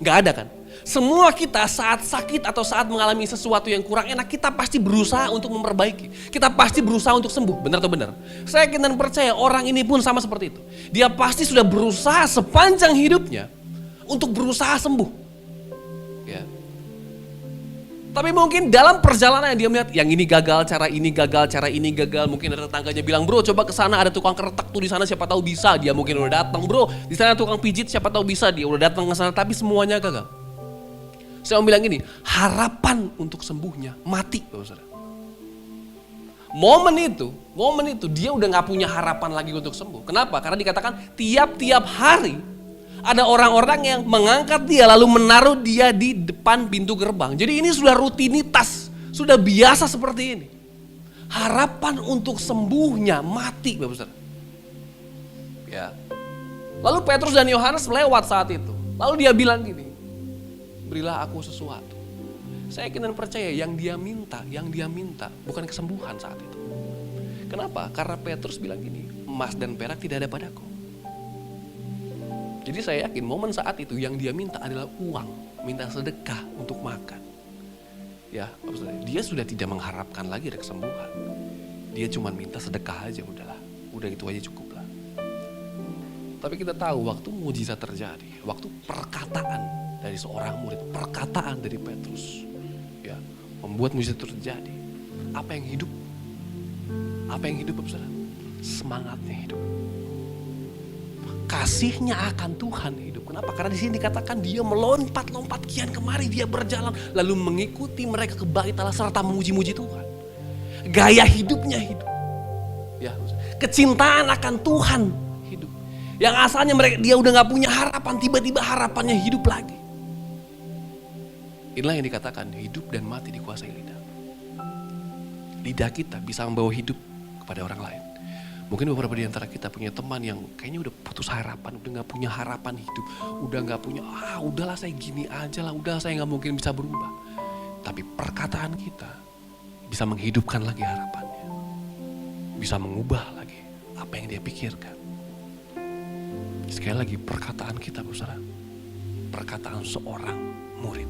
Nggak ada kan? Semua kita saat sakit atau saat mengalami sesuatu yang kurang enak, kita pasti berusaha untuk memperbaiki. Kita pasti berusaha untuk sembuh, benar atau benar? Saya yakin dan percaya orang ini pun sama seperti itu. Dia pasti sudah berusaha sepanjang hidupnya untuk berusaha sembuh. Ya. Tapi mungkin dalam perjalanan dia melihat yang ini gagal, cara ini gagal, cara ini gagal. Mungkin ada tetangganya bilang, bro coba ke sana ada tukang keretak tuh di sana siapa tahu bisa. Dia mungkin udah datang, bro di sana tukang pijit siapa tahu bisa. Dia udah datang ke sana tapi semuanya gagal. Saya mau bilang gini, harapan untuk sembuhnya mati, saudara. Momen itu dia udah nggak punya harapan lagi untuk sembuh. Kenapa? Karena dikatakan tiap-tiap hari ada orang-orang yang mengangkat dia lalu menaruh dia di depan pintu gerbang. Jadi ini sudah rutinitas, sudah biasa seperti ini. Harapan untuk sembuhnya mati, Bapak Saudara. Ya. Lalu Petrus dan Yohanes lewat saat itu. Lalu dia bilang gini, berilah aku sesuatu. Saya yakin dan percaya yang dia minta bukan kesembuhan saat itu. Kenapa? Karena Petrus bilang gini, emas dan perak tidak ada padaku. Jadi saya yakin momen saat itu yang dia minta adalah uang, minta sedekah untuk makan. Ya, dia sudah tidak mengharapkan lagi ada kesembuhan. Dia cuma minta sedekah aja, udahlah. Udah itu aja cukup lah. Tapi kita tahu waktu mujizat terjadi, waktu perkataan dari seorang murid, perkataan dari Petrus, ya, membuat mujizat terjadi. Apa yang hidup? Apa yang hidup, Bapak? Semangatnya hidup. Kasihnya akan Tuhan hidup. Kenapa? Karena di sini dikatakan dia melompat-lompat kian kemari, dia berjalan lalu mengikuti mereka ke bait Allah serta memuji-muji Tuhan. Gaya hidupnya hidup. Ya, kecintaan akan Tuhan hidup. Yang asalnya dia udah nggak punya harapan, tiba-tiba harapannya hidup lagi. Inilah yang dikatakan hidup dan mati dikuasai lidah. Lidah kita bisa membawa hidup kepada orang lain. Mungkin beberapa di antara kita punya teman yang kayaknya udah putus harapan, udah gak punya harapan hidup, udah gak punya, udahlah saya gini aja lah, udah saya gak mungkin bisa berubah. Tapi perkataan kita bisa menghidupkan lagi harapannya, bisa mengubah lagi apa yang dia pikirkan. Sekali lagi perkataan kita, saudara, perkataan seorang murid.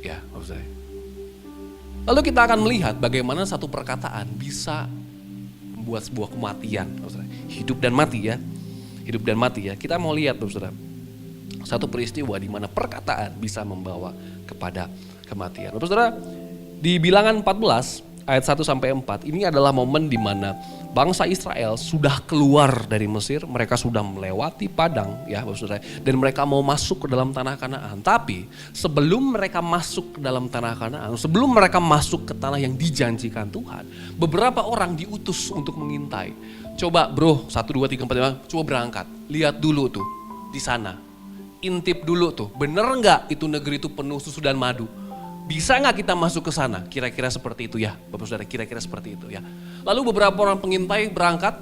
Ya, saudara. Lalu kita akan melihat bagaimana satu perkataan bisa membuat sebuah kematian, saudara. Hidup dan mati ya. Hidup dan mati ya. Kita mau lihat, saudara, satu peristiwa di mana perkataan bisa membawa kepada kematian. Saudara, di Bilangan 14 ayat 1 sampai 4 ini adalah momen di mana bangsa Israel sudah keluar dari Mesir, mereka sudah melewati padang ya, saudara, dan mereka mau masuk ke dalam tanah Kanaan. Tapi sebelum mereka masuk ke dalam tanah Kanaan, sebelum mereka masuk ke tanah yang dijanjikan Tuhan, beberapa orang diutus untuk mengintai. Coba bro, 1, 2, 3, 4, 5, coba berangkat, lihat dulu tuh di sana, intip dulu tuh, bener nggak itu negeri itu penuh susu dan madu? Bisa nggak kita masuk ke sana? Kira-kira seperti itu ya, Bapak Saudara, kira-kira seperti itu ya. Lalu beberapa orang pengintai berangkat,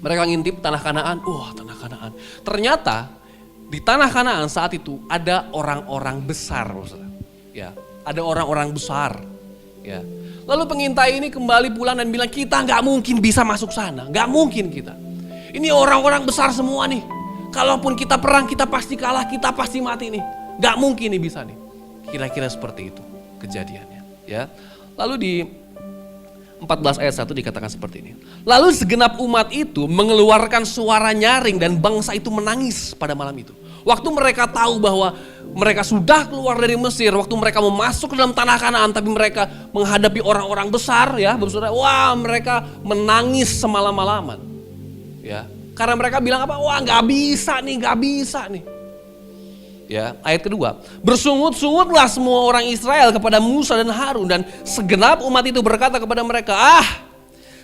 mereka ngintip tanah Kanaan. Tanah Kanaan. Ternyata di tanah Kanaan saat itu ada orang-orang besar, Bapak Saudara. Ya, ada orang-orang besar. Ya. Lalu pengintai ini kembali pulang dan bilang, kita nggak mungkin bisa masuk sana, nggak mungkin kita. Ini orang-orang besar semua nih. Kalaupun kita perang, kita pasti kalah, kita pasti mati nih. Nggak mungkin nih bisa nih. Kira-kira seperti itu kejadiannya ya. Lalu di 14 ayat 1 dikatakan seperti ini. Lalu segenap umat itu mengeluarkan suara nyaring dan bangsa itu menangis pada malam itu. Waktu mereka tahu bahwa mereka sudah keluar dari Mesir, waktu mereka mau masuk ke dalam tanah Kanaan tapi mereka menghadapi orang-orang besar ya, Saudara. Wah, mereka menangis semalam-malaman. Ya, karena mereka bilang apa? Wah, nggak bisa nih. Ya, ayat kedua, bersungut-sungutlah semua orang Israel kepada Musa dan Harun, dan segenap umat itu berkata kepada mereka,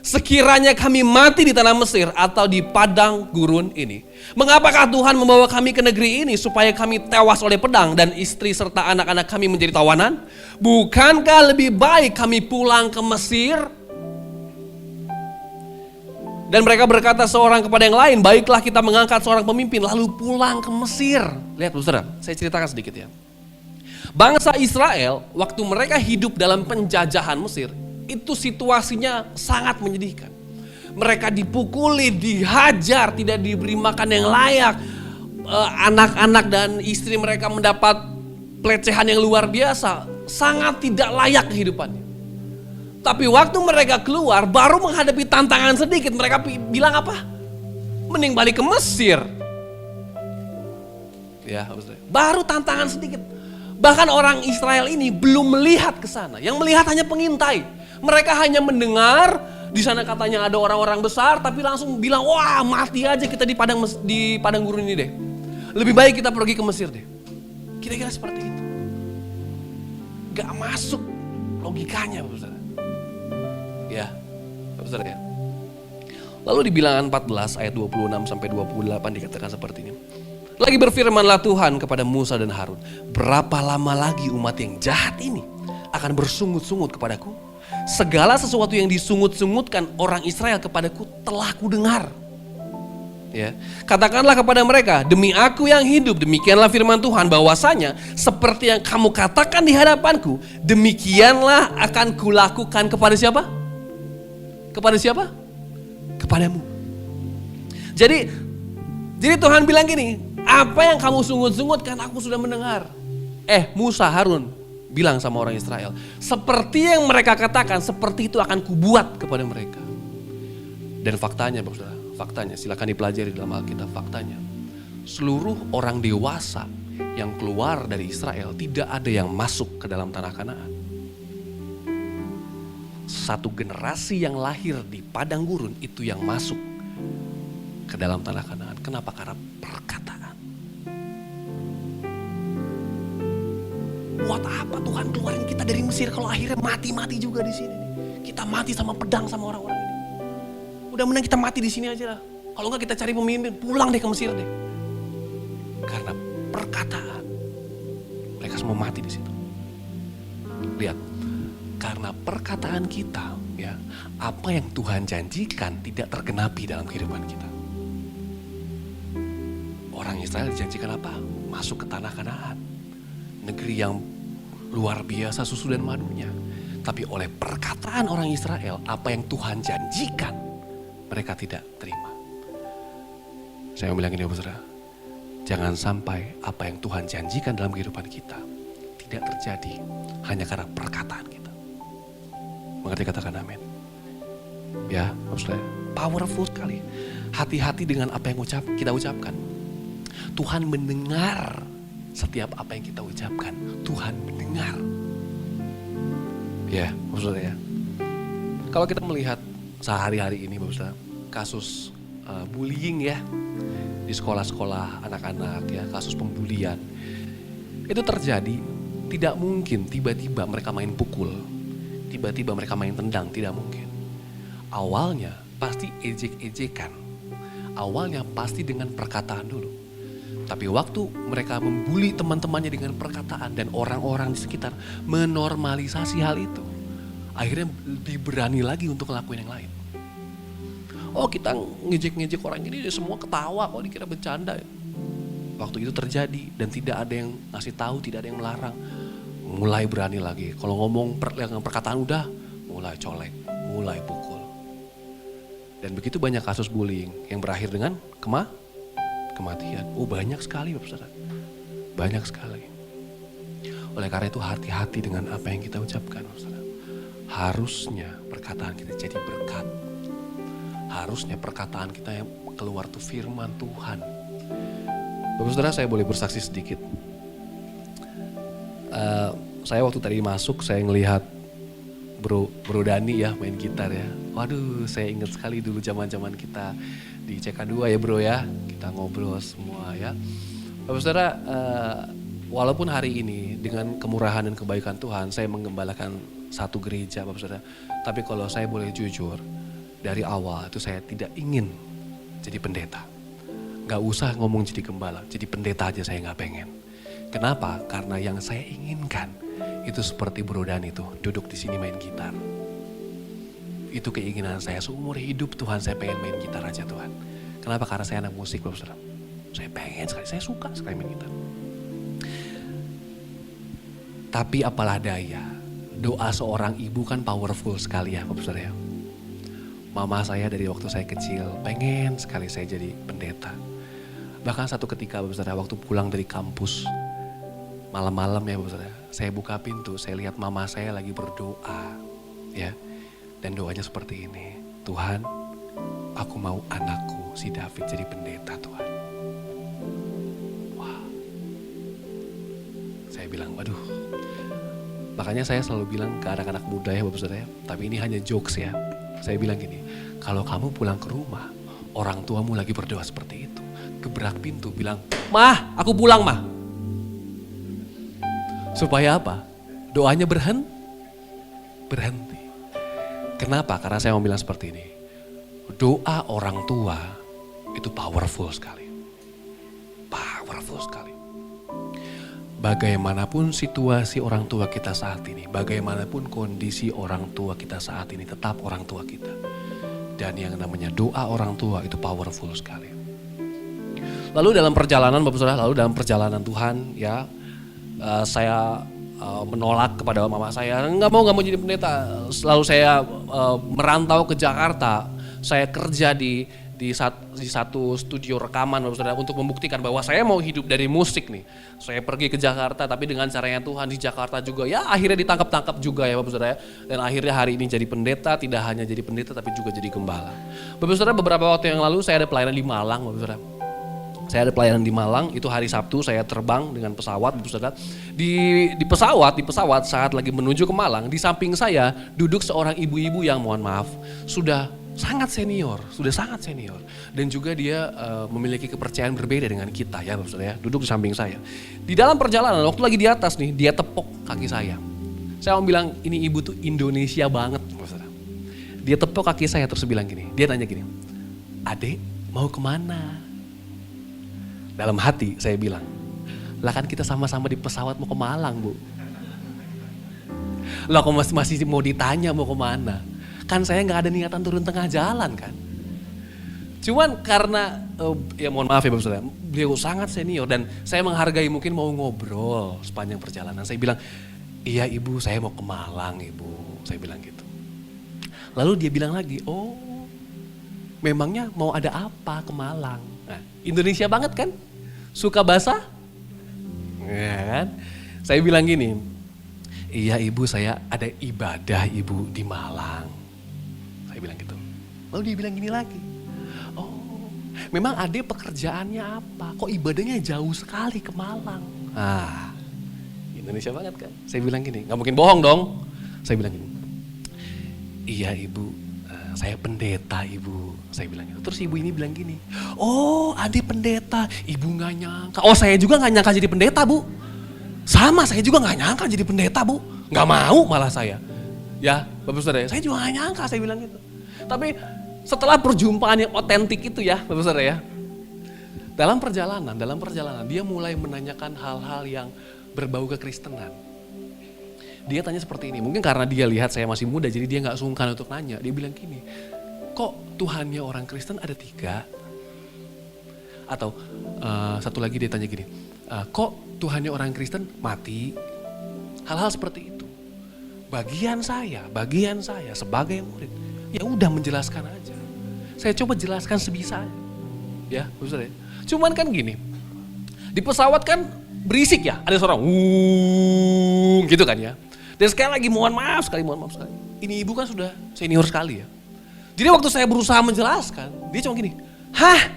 sekiranya kami mati di tanah Mesir atau di padang gurun ini, mengapakah Tuhan membawa kami ke negeri ini supaya kami tewas oleh pedang dan istri serta anak-anak kami menjadi tawanan? Bukankah lebih baik kami pulang ke Mesir? Dan mereka berkata seorang kepada yang lain, baiklah kita mengangkat seorang pemimpin lalu pulang ke Mesir. Lihat saudara, saya ceritakan sedikit ya. Bangsa Israel waktu mereka hidup dalam penjajahan Mesir, itu situasinya sangat menyedihkan. Mereka dipukuli, dihajar, tidak diberi makan yang layak. Anak-anak dan istri mereka mendapat pelecehan yang luar biasa. Sangat tidak layak kehidupannya. Tapi waktu mereka keluar, baru menghadapi tantangan sedikit, mereka bilang apa? Mending balik ke Mesir. Ya, baru tantangan sedikit. Bahkan orang Israel ini belum melihat ke sana. Yang melihat hanya pengintai. Mereka hanya mendengar, di sana katanya ada orang-orang besar, tapi langsung bilang, wah mati aja kita di padang gurun ini deh. Lebih baik kita pergi ke Mesir deh. Kira-kira seperti itu. Gak masuk logikanya, Saudara. Ya, Saudara ya. Lalu di Bilangan 14 ayat 26 sampai 28 dikatakan seperti ini. Lagi berfirmanlah Tuhan kepada Musa dan Harun, berapa lama lagi umat yang jahat ini akan bersungut-sungut kepadaku? Segala sesuatu yang disungut-sungutkan orang Israel kepadaku telah kudengar. Ya, katakanlah kepada mereka, demi aku yang hidup, demikianlah firman Tuhan, bahwasanya seperti yang kamu katakan di hadapanku, demikianlah akan kulakukan kepada siapa? Kepada siapa? Kepadamu. Jadi Tuhan bilang gini, apa yang kamu sungut-sungutkan aku sudah mendengar. Musa, Harun bilang sama orang Israel, seperti yang mereka katakan, seperti itu akan kubuat kepada mereka. Dan faktanya, Saudara, faktanya silakan dipelajari dalam Alkitab, faktanya seluruh orang dewasa yang keluar dari Israel tidak ada yang masuk ke dalam tanah Kanaan. Satu generasi yang lahir di padang gurun itu yang masuk ke dalam tanah Kanaan. Kenapa? Karena perkataan. Buat apa Tuhan keluarin kita dari Mesir kalau akhirnya mati-mati juga di sini? Kita mati sama pedang sama orang-orang ini. Udah mending kita mati di sini aja lah. Kalau enggak kita cari pemimpin, pulang deh ke Mesir deh. Karena perkataan. Mereka semua mati di situ. Lihat, karena perkataan kita, ya, apa yang Tuhan janjikan tidak tergenapi dalam kehidupan kita. Orang Israel dijanjikan apa? Masuk ke tanah Kanaan. Negeri yang luar biasa susu dan madunya. Tapi oleh perkataan orang Israel, apa yang Tuhan janjikan, mereka tidak terima. Saya mau bilang ini, Saudara, jangan sampai apa yang Tuhan janjikan dalam kehidupan kita tidak terjadi hanya karena perkataan kita. Mengerti, katakan amin. Ya, Saudara, powerful sekali. Hati-hati dengan apa yang kita ucapkan. Tuhan mendengar setiap apa yang kita ucapkan. Tuhan mendengar. Ya, Saudara ya. Kalau kita melihat sehari-hari ini, Saudara, kasus bullying ya di sekolah-sekolah anak-anak ya, kasus pembulian itu terjadi. Tidak mungkin tiba-tiba mereka main pukul, tiba-tiba mereka main tendang, tidak mungkin. Awalnya pasti ejek-ejekan, awalnya pasti dengan perkataan dulu. Tapi waktu mereka membuli teman-temannya dengan perkataan dan orang-orang di sekitar menormalisasi hal itu, akhirnya lebih berani lagi untuk ngelakuin yang lain. Oh, kita ngejek-ngejek orang ini, dia semua ketawa, kok dikira bercanda. Waktu itu terjadi dan tidak ada yang ngasih tahu, tidak ada yang melarang. Mulai berani lagi. Kalau ngomong perkataan udah, mulai colek, mulai pukul. Dan begitu banyak kasus bullying yang berakhir dengan kematian. Oh, banyak sekali, Bapak Saudara. Banyak sekali. Oleh karena itu hati-hati dengan apa yang kita ucapkan, Bapak Saudara. Harusnya perkataan kita jadi berkat. Harusnya perkataan kita yang keluar tuh firman Tuhan. Bapak Saudara, saya boleh bersaksi sedikit. Saya waktu tadi masuk, saya ngelihat Bro Dani ya main gitar ya. Waduh, saya ingat sekali dulu zaman-zaman kita di CK2 ya bro ya. Kita ngobrol semua ya. Bapak Saudara, walaupun hari ini dengan kemurahan dan kebaikan Tuhan, saya menggembalakan satu gereja Bapak Saudara. Tapi kalau saya boleh jujur, dari awal itu saya tidak ingin jadi pendeta. Gak usah ngomong jadi gembala, jadi pendeta aja saya gak pengen. Kenapa? Karena yang saya inginkan itu seperti Bro Dan itu, duduk di sini main gitar. Itu keinginan saya seumur hidup Tuhan, saya pengen main gitar aja Tuhan. Kenapa? Karena saya anak musik Bapak Saudara. Saya pengen sekali, saya suka sekali main gitar. Tapi apalah daya, doa seorang ibu kan powerful sekali ya Bapak Saudara ya. Mama saya dari waktu saya kecil pengen sekali saya jadi pendeta. Bahkan satu ketika Bapak Saudara waktu pulang dari kampus, malam-malam ya Bapak Saudara, saya buka pintu, saya lihat mama saya lagi berdoa ya. Dan doanya seperti ini, Tuhan aku mau anakku si David jadi pendeta Tuhan. Wah, saya Saya bilang, waduh. Makanya saya selalu bilang ke anak-anak muda ya Bapak Saudara ya, tapi ini hanya jokes ya. Saya bilang gini, kalau kamu pulang ke rumah, orang tuamu lagi berdoa seperti itu. Gebrak pintu bilang, "Mah, aku pulang mah." Supaya apa? Doanya berhenti. Kenapa? Karena saya mau bilang seperti ini. Doa orang tua itu powerful sekali. Powerful sekali. Bagaimanapun situasi orang tua kita saat ini, bagaimanapun kondisi orang tua kita saat ini, tetap orang tua kita. Dan yang namanya doa orang tua itu powerful sekali. Lalu dalam perjalanan Bapak Saudara, lalu dalam perjalanan Tuhan ya, saya menolak kepada mama saya, nggak mau jadi pendeta. Lalu saya merantau ke Jakarta, saya kerja di satu studio rekaman Bapak Saudara, untuk membuktikan bahwa saya mau hidup dari musik nih. Saya pergi ke Jakarta tapi dengan caranya Tuhan, di Jakarta juga ya akhirnya ditangkap juga ya Bapak Saudara. Dan akhirnya hari ini jadi pendeta, tidak hanya jadi pendeta tapi juga jadi gembala. Bapak Saudara, beberapa waktu yang lalu saya ada pelayanan di Malang Bapak Saudara. Saya ada pelayanan di Malang, itu hari Sabtu saya terbang dengan pesawat Bapak Saudara. Di pesawat saat lagi menuju ke Malang, di samping saya duduk seorang ibu-ibu yang mohon maaf sudah sangat senior dan juga dia memiliki kepercayaan berbeda dengan kita ya Bapak Saudara ya, duduk di samping saya. Di dalam perjalanan waktu lagi di atas nih, dia tepuk kaki saya. Saya mau bilang ini ibu tuh Indonesia banget Bapak Saudara. Dia tepuk kaki saya terus bilang gini, dia tanya gini, "Adek mau kemana?" Dalam hati saya bilang, "Lah kan kita sama-sama di pesawat mau ke Malang Bu." "Lah kok masih mau ditanya mau kemana? Kan saya gak ada niatan turun tengah jalan kan." Cuman karena, ya mohon maaf ya Bapak Saudara, beliau sangat senior dan saya menghargai mungkin mau ngobrol sepanjang perjalanan. Saya bilang, "Iya Ibu, saya mau ke Malang Ibu." Saya bilang gitu. Lalu dia bilang lagi, "Oh memangnya mau ada apa ke Malang?" Nah, Indonesia banget kan? Suka basah? Ya kan? Saya bilang gini, "Iya Ibu, saya ada ibadah Ibu di Malang." Saya bilang gitu. Lalu dia bilang gini lagi, "Oh, memang Ade pekerjaannya apa? Kok ibadahnya jauh sekali ke Malang?" Ah, Indonesia banget kan? Saya bilang gini, nggak mungkin bohong dong. Saya bilang gini, "Iya Ibu, saya pendeta Ibu." Saya bilang gitu. Terus ibu ini bilang gini, "Oh Ade pendeta." Ibu gak nyangka. Oh saya juga gak nyangka jadi pendeta Bu. Sama saya juga gak nyangka jadi pendeta Bu. Gak mau malah saya. Ya Bapak Saudara, saya juga gak nyangka, saya bilang gitu. Tapi setelah perjumpaan yang otentik itu ya Bapak Saudara ya. Dalam perjalanan dia mulai menanyakan hal-hal yang berbau kekristenan. Dia tanya seperti ini, mungkin karena dia lihat saya masih muda jadi dia gak sungkan untuk nanya. Dia bilang gini, "Kok Tuhannya orang Kristen ada 3? Atau satu lagi dia tanya gini, "Kok Tuhannya orang Kristen mati?" Hal-hal seperti itu. Bagian saya sebagai murid, ya udah menjelaskan aja. Saya coba jelaskan sebisa ya, maksudnya. Cuman kan gini, di pesawat kan berisik ya, ada suara gitu kan ya. Dan sekali lagi mohon maaf sekali. Ini ibu kan sudah senior sekali ya. Jadi waktu saya berusaha menjelaskan, dia cuma gini, Hah?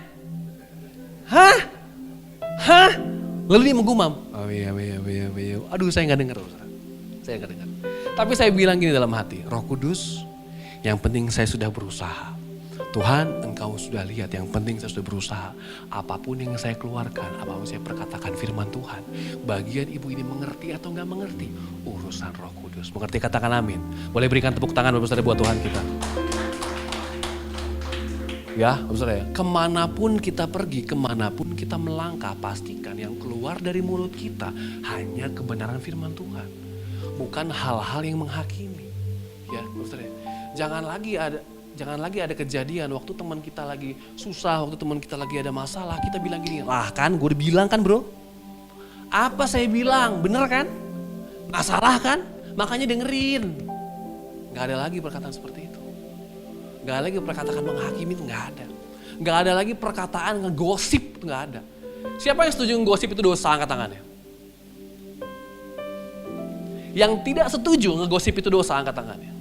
Lalu dia menggumam, aduh saya gak dengar. Tapi saya bilang gini dalam hati, "Roh Kudus, yang penting saya sudah berusaha. Tuhan, Engkau sudah lihat, yang penting saya sudah berusaha. Apapun yang saya keluarkan, apapun saya perkatakan firman Tuhan, bagian ibu ini mengerti atau gak mengerti, urusan Roh Kudus." Mengerti, katakan amin. Boleh berikan tepuk tangan Bapak Saudara buat Tuhan kita. Ya, Bapak Saudara, kemanapun kita pergi, kemanapun kita melangkah, pastikan yang keluar dari mulut kita hanya kebenaran firman Tuhan. Bukan hal-hal yang menghakimi. Ya, Bapak Saudara, jangan lagi ada kejadian waktu teman kita lagi susah, waktu teman kita lagi ada masalah, kita bilang gini, "Lah kan, gue udah bilang kan bro. Apa saya bilang, bener kan? Nggak salah kan? Makanya dengerin." Gak ada lagi perkataan seperti itu. Gak ada lagi perkataan menghakimi, itu gak ada. Gak ada lagi perkataan ngegosip, itu gak ada. Siapa yang setuju ngegosip itu dosa, angkat tangannya. Yang tidak setuju ngegosip itu dosa, angkat tangannya.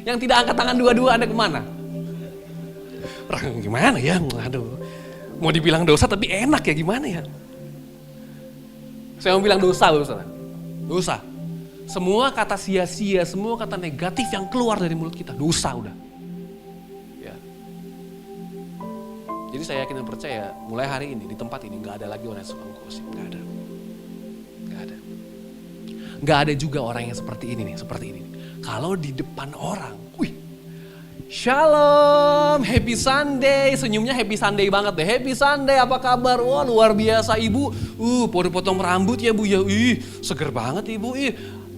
Yang tidak angkat tangan dua-dua, Anda kemana? Gimana ya, aduh. Mau dibilang dosa tapi enak ya, gimana ya? Saya mau bilang dosa, Bapak Saudara. Dosa. Semua kata sia-sia, semua kata negatif yang keluar dari mulut kita, dosa udah. Ya. Jadi saya yakin dan percaya, mulai hari ini, di tempat ini, gak ada lagi orang yang suka gosip, gak ada. Gak ada. Gak ada juga orang yang seperti ini nih, seperti ini. Kalau di depan orang, wih, Shalom, happy Sunday, senyumnya happy Sunday banget deh. Happy Sunday, apa kabar? Wah luar biasa ibu. Potong rambut ya bu ya. Seger banget ibu.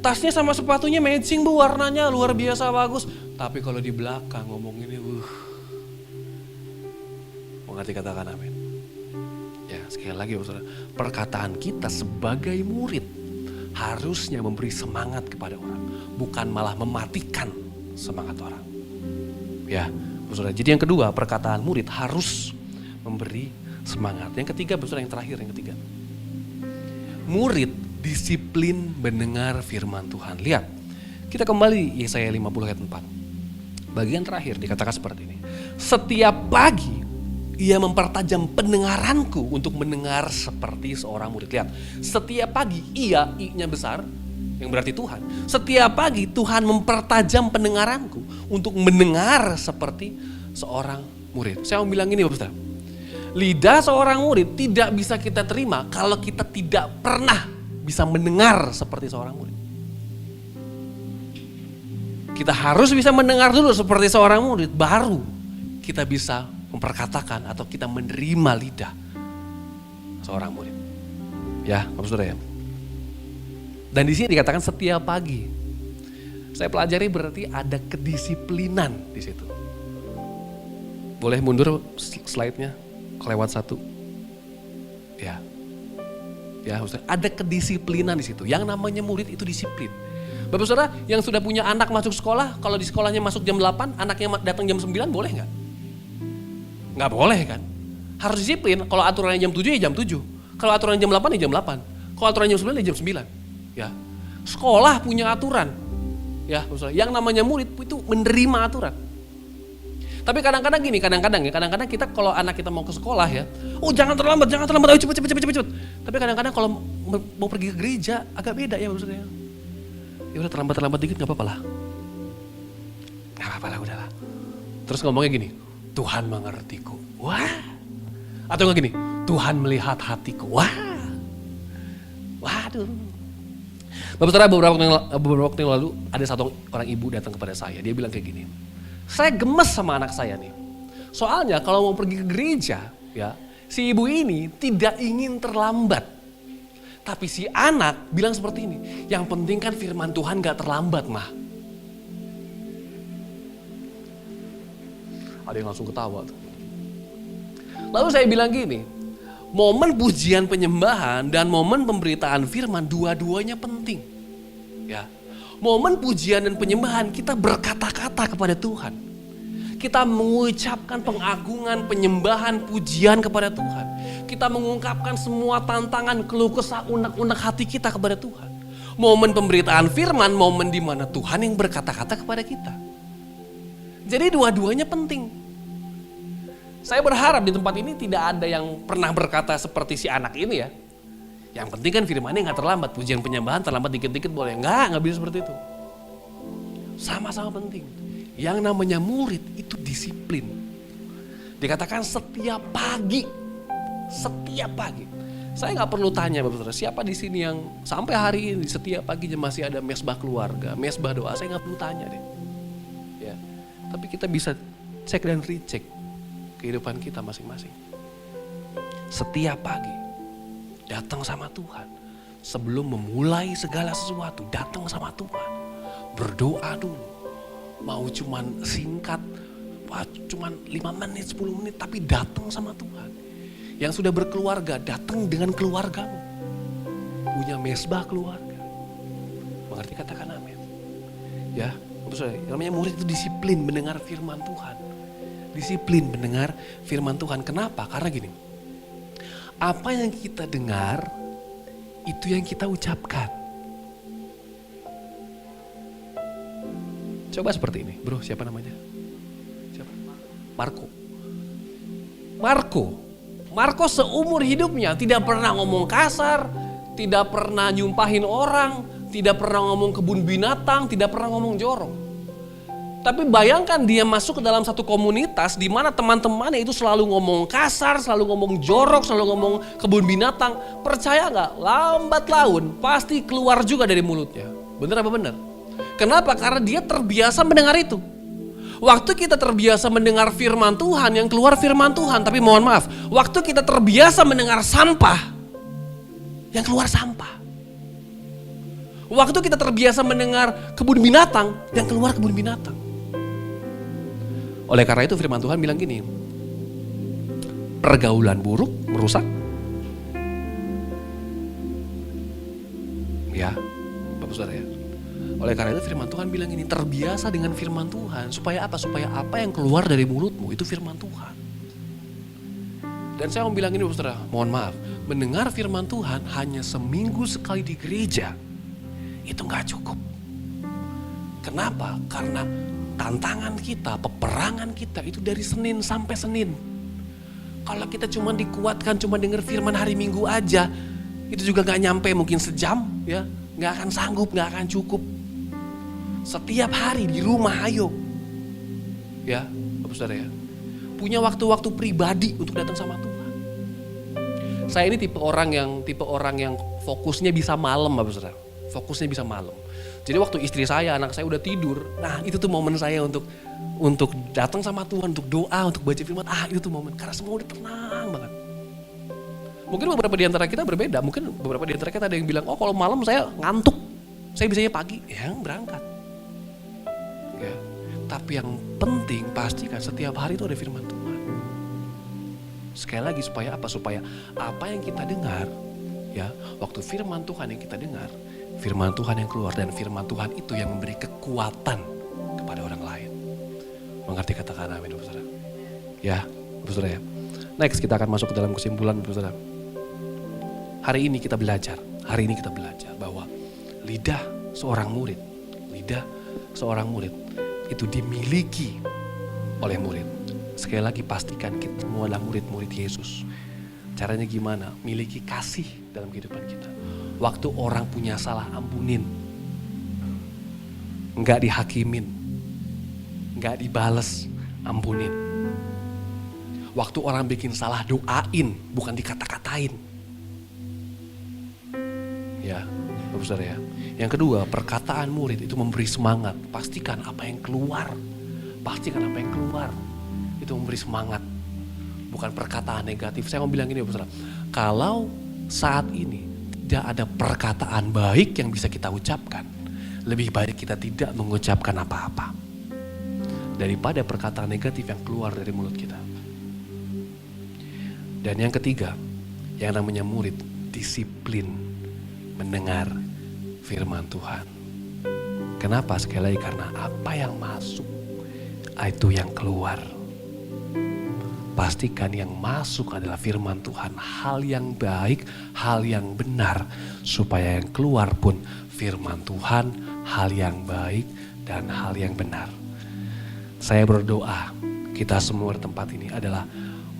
Tasnya sama sepatunya matching bu, warnanya luar biasa bagus. Tapi kalau di belakang ngomong ini, mengerti katakan amin. Ya sekali lagi saudara, perkataan kita sebagai murid harusnya memberi semangat kepada orang, bukan malah mematikan semangat orang. Ya, saudara. Jadi yang kedua, perkataan murid harus memberi semangat. Yang ketiga, saudara, yang terakhir, yang ketiga. Murid disiplin mendengar firman Tuhan. Lihat, kita kembali Yesaya 50 ayat 4. Bagian terakhir dikatakan seperti ini. Setiap pagi ia mempertajam pendengaranku untuk mendengar seperti seorang murid. Lihat, setiap pagi ia, I-nya besar, yang berarti Tuhan. Setiap pagi Tuhan mempertajam pendengaranku untuk mendengar seperti seorang murid. Saya mau bilang ini Bapak Saudara. Lidah seorang murid tidak bisa kita terima kalau kita tidak pernah bisa mendengar seperti seorang murid. Kita harus bisa mendengar dulu seperti seorang murid, baru kita bisa memperkatakan atau kita menerima lidah seorang murid. Ya, Bapak Saudara ya. Dan di sini dikatakan setiap pagi. Saya pelajari berarti ada kedisiplinan di situ. Boleh mundur slide-nya, kelewat satu. Ya, ada kedisiplinan di situ. Yang namanya murid itu disiplin. Bapak Saudara yang sudah punya anak masuk sekolah, kalau di sekolahnya masuk jam 8, anaknya datang jam 9, boleh nggak? Nggak boleh kan? Harus disiplin. Kalau aturannya jam 7 ya jam 7. Kalau aturannya jam 8 ya jam 8. Kalau aturannya jam 9 ya jam 9. Ya, sekolah punya aturan. Ya, yang namanya murid itu menerima aturan. Tapi kadang-kadang gini, kadang-kadang kita kalau anak kita mau ke sekolah ya, jangan terlambat, ayo cepet. Tapi kadang-kadang kalau mau pergi ke gereja agak beda ya maksudnya. Ya udah terlambat dikit nggak apa-apa lah. Nggak apa-apa lah, udahlah. Terus ngomongnya gini, Tuhan mengertiku. Wah. Atau nggak gini, Tuhan melihat hatiku. Wah. Waduh. Bapak Saudara, beberapa waktu yang lalu ada satu orang ibu datang kepada saya. Dia bilang kayak gini, saya gemes sama anak saya nih. Soalnya kalau mau pergi ke gereja, ya si ibu ini tidak ingin terlambat. Tapi si anak bilang seperti ini, yang penting kan firman Tuhan gak terlambat mah. Ada yang langsung ketawa tuh. Lalu saya bilang gini, momen pujian penyembahan dan momen pemberitaan firman dua-duanya penting. Ya. Momen pujian dan penyembahan kita berkata-kata kepada Tuhan. Kita mengucapkan pengagungan, penyembahan, pujian kepada Tuhan. Kita mengungkapkan semua tantangan, keluh kesah, unek-unek hati kita kepada Tuhan. Momen pemberitaan firman, momen di mana Tuhan yang berkata-kata kepada kita. Jadi dua-duanya penting. Saya berharap di tempat ini tidak ada yang pernah berkata seperti si anak ini ya. Yang penting kan firmannya gak terlambat, pujian penyembahan terlambat dikit-dikit boleh. Gak bisa seperti itu. Sama-sama penting. Yang namanya murid itu disiplin. Dikatakan setiap pagi. Saya gak perlu tanya Bapak Saudara, siapa di sini yang sampai hari ini setiap paginya masih ada mesbah keluarga, mesbah doa. Saya gak perlu tanya deh. Ya. Tapi kita bisa cek dan recheck kehidupan kita masing-masing. Setiap pagi datang sama Tuhan. Sebelum memulai segala sesuatu, datang sama Tuhan. Berdoa dulu. Mau cuman singkat, cuman 5 menit, 10 menit, tapi datang sama Tuhan. Yang sudah berkeluarga, datang dengan keluargamu. Punya mesbah keluarga. Mengerti katakan amin. Ya, yang namanya murid itu disiplin mendengar firman Tuhan. Disiplin mendengar firman Tuhan. Kenapa? Karena gini, apa yang kita dengar, itu yang kita ucapkan. Coba seperti ini, bro, siapa namanya? Siapa? Marco seumur hidupnya tidak pernah ngomong kasar, tidak pernah nyumpahin orang, tidak pernah ngomong kebun binatang, tidak pernah ngomong jorok. Tapi bayangkan dia masuk ke dalam satu komunitas di mana teman-temannya itu selalu ngomong kasar, selalu ngomong jorok, selalu ngomong kebun binatang. Percaya nggak? Lambat laun pasti keluar juga dari mulutnya. Bener apa bener? Kenapa? Karena dia terbiasa mendengar itu. Waktu kita terbiasa mendengar firman Tuhan, yang keluar firman Tuhan. Tapi mohon maaf, waktu kita terbiasa mendengar sampah, yang keluar sampah. Waktu kita terbiasa mendengar kebun binatang, yang keluar kebun binatang. Oleh karena itu firman Tuhan bilang gini, pergaulan buruk merusak. Ya, Bapak Saudara ya. Oleh karena itu firman Tuhan bilang ini, terbiasa dengan firman Tuhan. Supaya apa? Supaya apa yang keluar dari mulutmu itu firman Tuhan. Dan saya mau bilang ini Bapak Saudara, mohon maaf, mendengar firman Tuhan hanya seminggu sekali di gereja, itu gak cukup. Kenapa? Karena tantangan kita, peperangan kita itu dari Senin sampai Senin. Kalau kita cuma dikuatkan, cuma dengar firman hari Minggu aja, itu juga gak nyampe mungkin sejam, ya, gak akan sanggup, gak akan cukup. Setiap hari di rumah ayo, ya, Bapak Saudara ya, punya waktu-waktu pribadi untuk datang sama Tuhan. Saya ini tipe orang yang fokusnya bisa malam, Bapak Saudara, fokusnya bisa malam. Jadi waktu istri saya, anak saya udah tidur, nah itu tuh momen saya untuk datang sama Tuhan, untuk doa, untuk baca firman. Itu tuh momen, karena semua udah tenang banget. Mungkin beberapa di antara kita berbeda, mungkin beberapa di antara kita ada yang bilang, oh kalau malam saya ngantuk, saya bisanya pagi, ya berangkat. Ya. Tapi yang penting pastikan setiap hari itu ada firman Tuhan. Sekali lagi supaya apa? Supaya apa yang kita dengar, ya waktu firman Tuhan yang kita dengar, firman Tuhan yang keluar, dan firman Tuhan itu yang memberi kekuatan kepada orang lain. Mengerti katakan amin, Bapak Saudara? Ya, Bapak Saudara ya. Next kita akan masuk ke dalam kesimpulan, Bapak Saudara. Hari ini kita belajar bahwa lidah seorang murid itu dimiliki oleh murid. Sekali lagi pastikan kita semua adalah murid-murid Yesus. Caranya gimana? Miliki kasih dalam kehidupan kita. Waktu orang punya salah, ampunin. Enggak dihakimin. Enggak dibales, ampunin. Waktu orang bikin salah, doain, bukan dikata-katain. Ya, Bapak Saudara ya. Yang kedua, perkataan murid itu memberi semangat. Pastikan apa yang keluar. Itu memberi semangat. Bukan perkataan negatif. Saya mau bilang ini Bapak Saudara. Kalau saat ini tidak ada perkataan baik yang bisa kita ucapkan, lebih baik kita tidak mengucapkan apa-apa daripada perkataan negatif yang keluar dari mulut kita. Dan yang ketiga, yang namanya murid, disiplin mendengar firman Tuhan. Kenapa? Sekali lagi karena apa yang masuk itu yang keluar. Pastikan yang masuk adalah firman Tuhan, hal yang baik, hal yang benar, supaya yang keluar pun firman Tuhan, hal yang baik dan hal yang benar. Saya berdoa kita semua di tempat ini adalah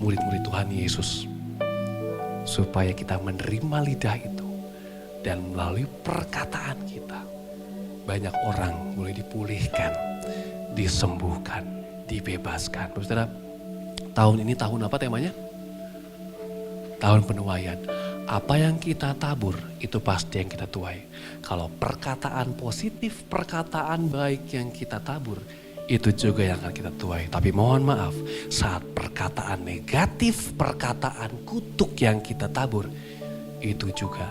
murid-murid Tuhan Yesus, supaya kita menerima lidah itu dan melalui perkataan kita banyak orang boleh dipulihkan, disembuhkan, dibebaskan. Saudara, tahun ini tahun apa temanya? Tahun penuaian. Apa yang kita tabur itu pasti yang kita tuai. Kalau perkataan positif, perkataan baik yang kita tabur, itu juga yang akan kita tuai. Tapi mohon maaf, saat perkataan negatif, perkataan kutuk yang kita tabur, itu juga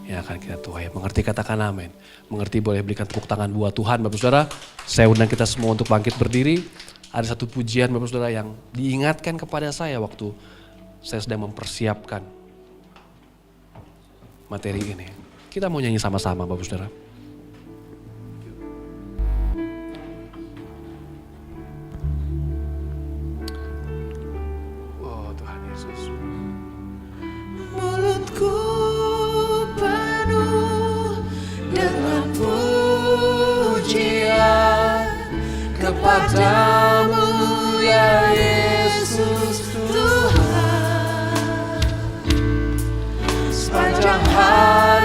yang akan kita tuai. Mengerti, katakan amin. Mengerti, boleh berikan tepuk tangan buat Tuhan. Bapak Saudara, saya undang kita semua untuk bangkit berdiri. Ada satu pujian Bapak Saudara yang diingatkan kepada saya waktu saya sedang mempersiapkan materi ini. Kita mau nyanyi sama-sama Bapak Saudara. Oh Tuhan Yesus. Mulutku penuh dengan pujian kepadamu ya Yesus Tuhan. Sepanjang hari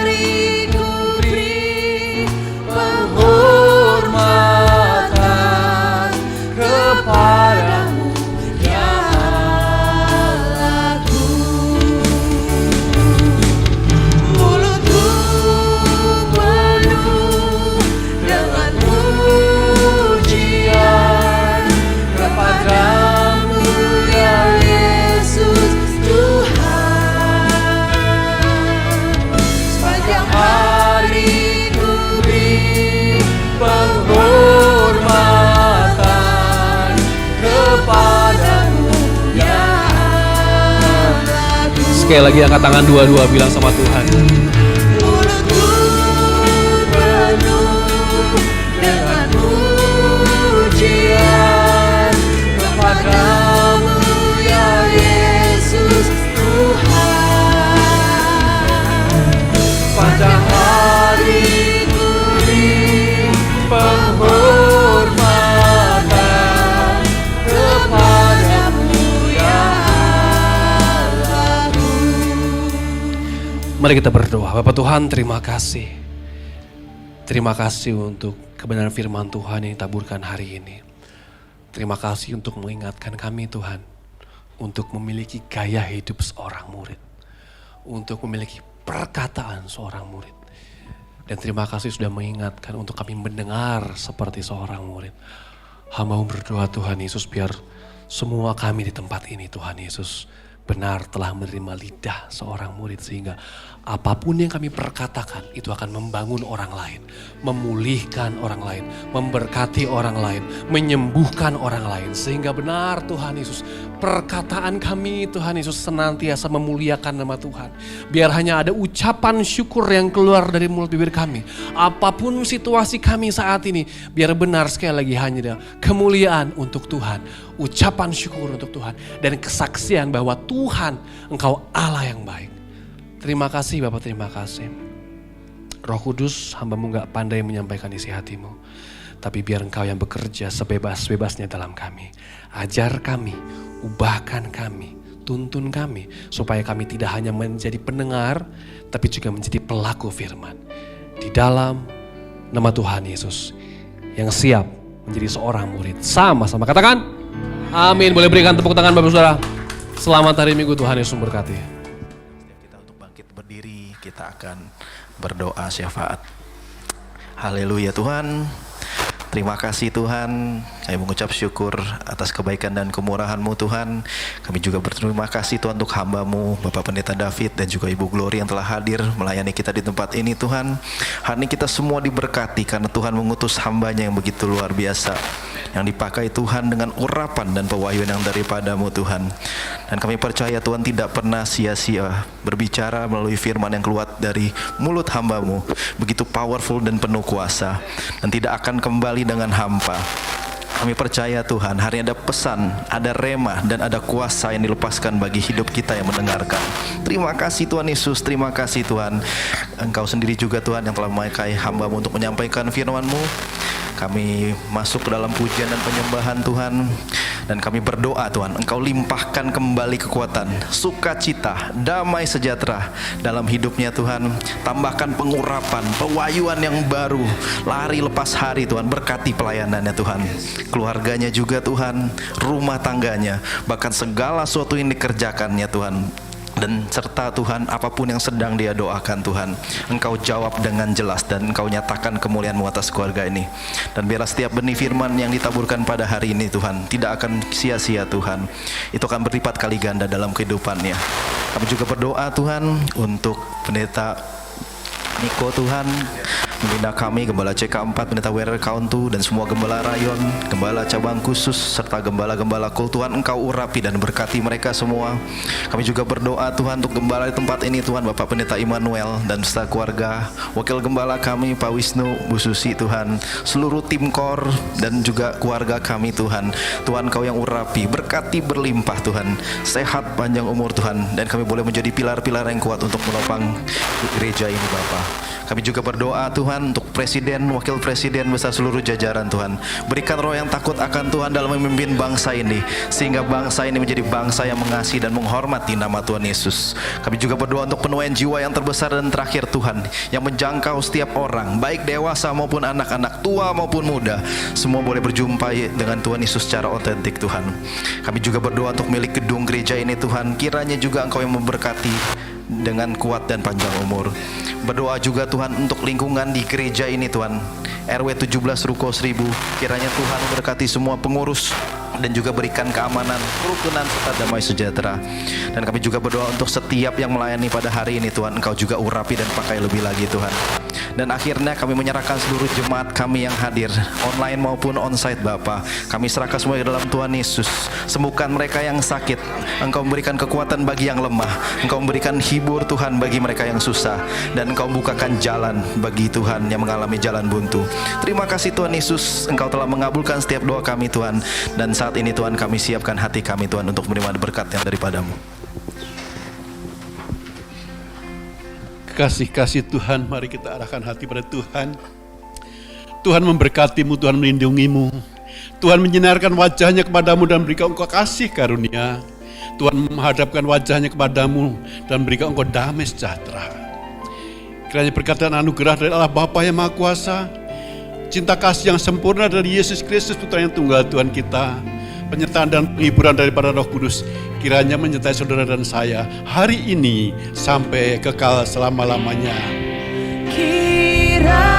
Sekali lagi angkat tangan dua-dua bilang sama Tuhan. Mulutku penuh dengan pujian kepadamu ya Yesus Tuhan. Pada hari ini penghormatan kepadamu ya Allahku. Mari kita berdoa. Bapak Tuhan, terima kasih. Terima kasih untuk kebenaran firman Tuhan yang ditaburkan hari ini. Terima kasih untuk mengingatkan kami Tuhan, untuk memiliki gaya hidup seorang murid, untuk memiliki perkataan seorang murid. Dan terima kasih sudah mengingatkan untuk kami mendengar seperti seorang murid. Hamba berdoa Tuhan Yesus, biar semua kami di tempat ini Tuhan Yesus benar telah menerima lidah seorang murid, sehingga apapun yang kami perkatakan itu akan membangun orang lain, memulihkan orang lain, memberkati orang lain, menyembuhkan orang lain. Sehingga benar Tuhan Yesus, perkataan kami Tuhan Yesus senantiasa memuliakan nama Tuhan. Biar hanya ada ucapan syukur yang keluar dari mulut bibir kami. Apapun situasi kami saat ini, biar benar sekali lagi hanya ada kemuliaan untuk Tuhan, ucapan syukur untuk Tuhan, dan kesaksian bahwa Tuhan Engkau Allah yang baik. Terima kasih Bapak, terima kasih. Roh Kudus, hamba-Mu gak pandai menyampaikan isi hati-Mu, tapi biar Engkau yang bekerja sebebas-bebasnya dalam kami. Ajar kami, ubahkan kami, tuntun kami, supaya kami tidak hanya menjadi pendengar, tapi juga menjadi pelaku firman. Di dalam nama Tuhan Yesus, yang siap menjadi seorang murid. Sama-sama katakan, amin. Boleh berikan tepuk tangan Bapak Saudara. Selamat hari Minggu, Tuhan Yesus memberkati. Kita untuk bangkit berdiri, kita akan berdoa syafaat. Haleluya Tuhan. Terima kasih Tuhan, kami mengucap syukur atas kebaikan dan kemurahan-Mu Tuhan. Kami juga berterima kasih Tuhan untuk hamba-Mu, Bapak Pendeta David dan juga Ibu Glory yang telah hadir melayani kita di tempat ini Tuhan. Hari ini kita semua diberkati karena Tuhan mengutus hamba-Nya yang begitu luar biasa, yang dipakai Tuhan dengan urapan dan pewahyuan yang daripada-Mu Tuhan. Dan kami percaya Tuhan tidak pernah sia-sia berbicara melalui firman yang keluar dari mulut hamba-Mu, begitu powerful dan penuh kuasa, dan tidak akan kembali dengan hampa. Kami percaya Tuhan, hari ini ada pesan, ada rema, dan ada kuasa yang dilepaskan bagi hidup kita yang mendengarkan. Terima kasih Tuhan Yesus, terima kasih Tuhan. Engkau sendiri juga Tuhan yang telah memakai hamba-Mu untuk menyampaikan firman-Mu. Kami masuk ke dalam pujian dan penyembahan Tuhan, dan kami berdoa Tuhan, Engkau limpahkan kembali kekuatan, sukacita, damai sejahtera dalam hidupnya Tuhan. Tambahkan pengurapan, pewahyuan yang baru, lari lepas hari Tuhan. Berkati pelayanannya Tuhan, keluarganya juga Tuhan, rumah tangganya, bahkan segala sesuatu yang dikerjakannya Tuhan. Dan serta Tuhan, apapun yang sedang dia doakan Tuhan, Engkau jawab dengan jelas dan Engkau nyatakan kemuliaan-Mu atas keluarga ini. Dan biarlah setiap benih firman yang ditaburkan pada hari ini Tuhan tidak akan sia-sia Tuhan, itu akan berlipat kali ganda dalam kehidupannya. Kami juga berdoa Tuhan untuk Pendeta Niko Tuhan, Pembina kami, Gembala CK4, Pendeta Werer Kauntu, dan semua Gembala Rayon, Gembala Cabang Khusus, serta Gembala-Gembala Kul Tuhan, Engkau urapi dan berkati mereka semua. Kami juga berdoa Tuhan untuk Gembala di tempat ini Tuhan, Bapak Pendeta Immanuel dan beserta keluarga, Wakil Gembala kami Pak Wisnu, Bu Susi Tuhan, seluruh tim KOR dan juga keluarga kami Tuhan. Tuhan Kau yang urapi, berkati berlimpah Tuhan, sehat panjang umur Tuhan, dan kami boleh menjadi pilar-pilar yang kuat untuk menopang gereja ini Bapak. Kami juga berdoa Tuhan untuk Presiden, Wakil Presiden beserta seluruh jajaran Tuhan. Berikan roh yang takut akan Tuhan dalam memimpin bangsa ini, sehingga bangsa ini menjadi bangsa yang mengasihi dan menghormati nama Tuhan Yesus. Kami juga berdoa untuk penuaian jiwa yang terbesar dan terakhir Tuhan, yang menjangkau setiap orang, baik dewasa maupun anak-anak, tua maupun muda. Semua boleh berjumpa dengan Tuhan Yesus secara otentik Tuhan. Kami juga berdoa untuk milik gedung gereja ini Tuhan, kiranya juga Engkau yang memberkati dengan kuat dan panjang umur. Berdoa juga Tuhan untuk lingkungan di gereja ini Tuhan, RW 17 Ruko 1000, kiranya Tuhan memberkati semua pengurus dan juga berikan keamanan, kerukunan serta damai sejahtera. Dan kami juga berdoa untuk setiap yang melayani pada hari ini Tuhan, Engkau juga urapi dan pakai lebih lagi Tuhan. Dan akhirnya kami menyerahkan seluruh jemaat kami yang hadir, online maupun onsite Bapa. Kami serahkan semua ke dalam Tuhan Yesus. Sembuhkan mereka yang sakit. Engkau memberikan kekuatan bagi yang lemah. Engkau memberikan hibur Tuhan bagi mereka yang susah. Dan Engkau bukakan jalan bagi Tuhan yang mengalami jalan buntu. Terima kasih Tuhan Yesus, Engkau telah mengabulkan setiap doa kami Tuhan. Dan saat ini Tuhan kami siapkan hati kami Tuhan untuk menerima berkat yang daripadamu. Kasih-kasih Tuhan, mari kita arahkan hati pada Tuhan. Tuhan memberkatimu, Tuhan melindungimu. Tuhan menyinarkan wajahnya kepadamu dan berikan engkau kasih karunia. Tuhan menghadapkan wajahnya kepadamu dan berikan engkau damai sejahtera. Kiranya berkat dan anugerah dari Allah Bapa yang Maha Kuasa, cinta kasih yang sempurna dari Yesus Kristus Putra yang tunggal Tuhan kita, penyertaan dan penghiburan daripada Roh Kudus kiranya menyertai saudara dan saya hari ini sampai kekal selama-lamanya. Kira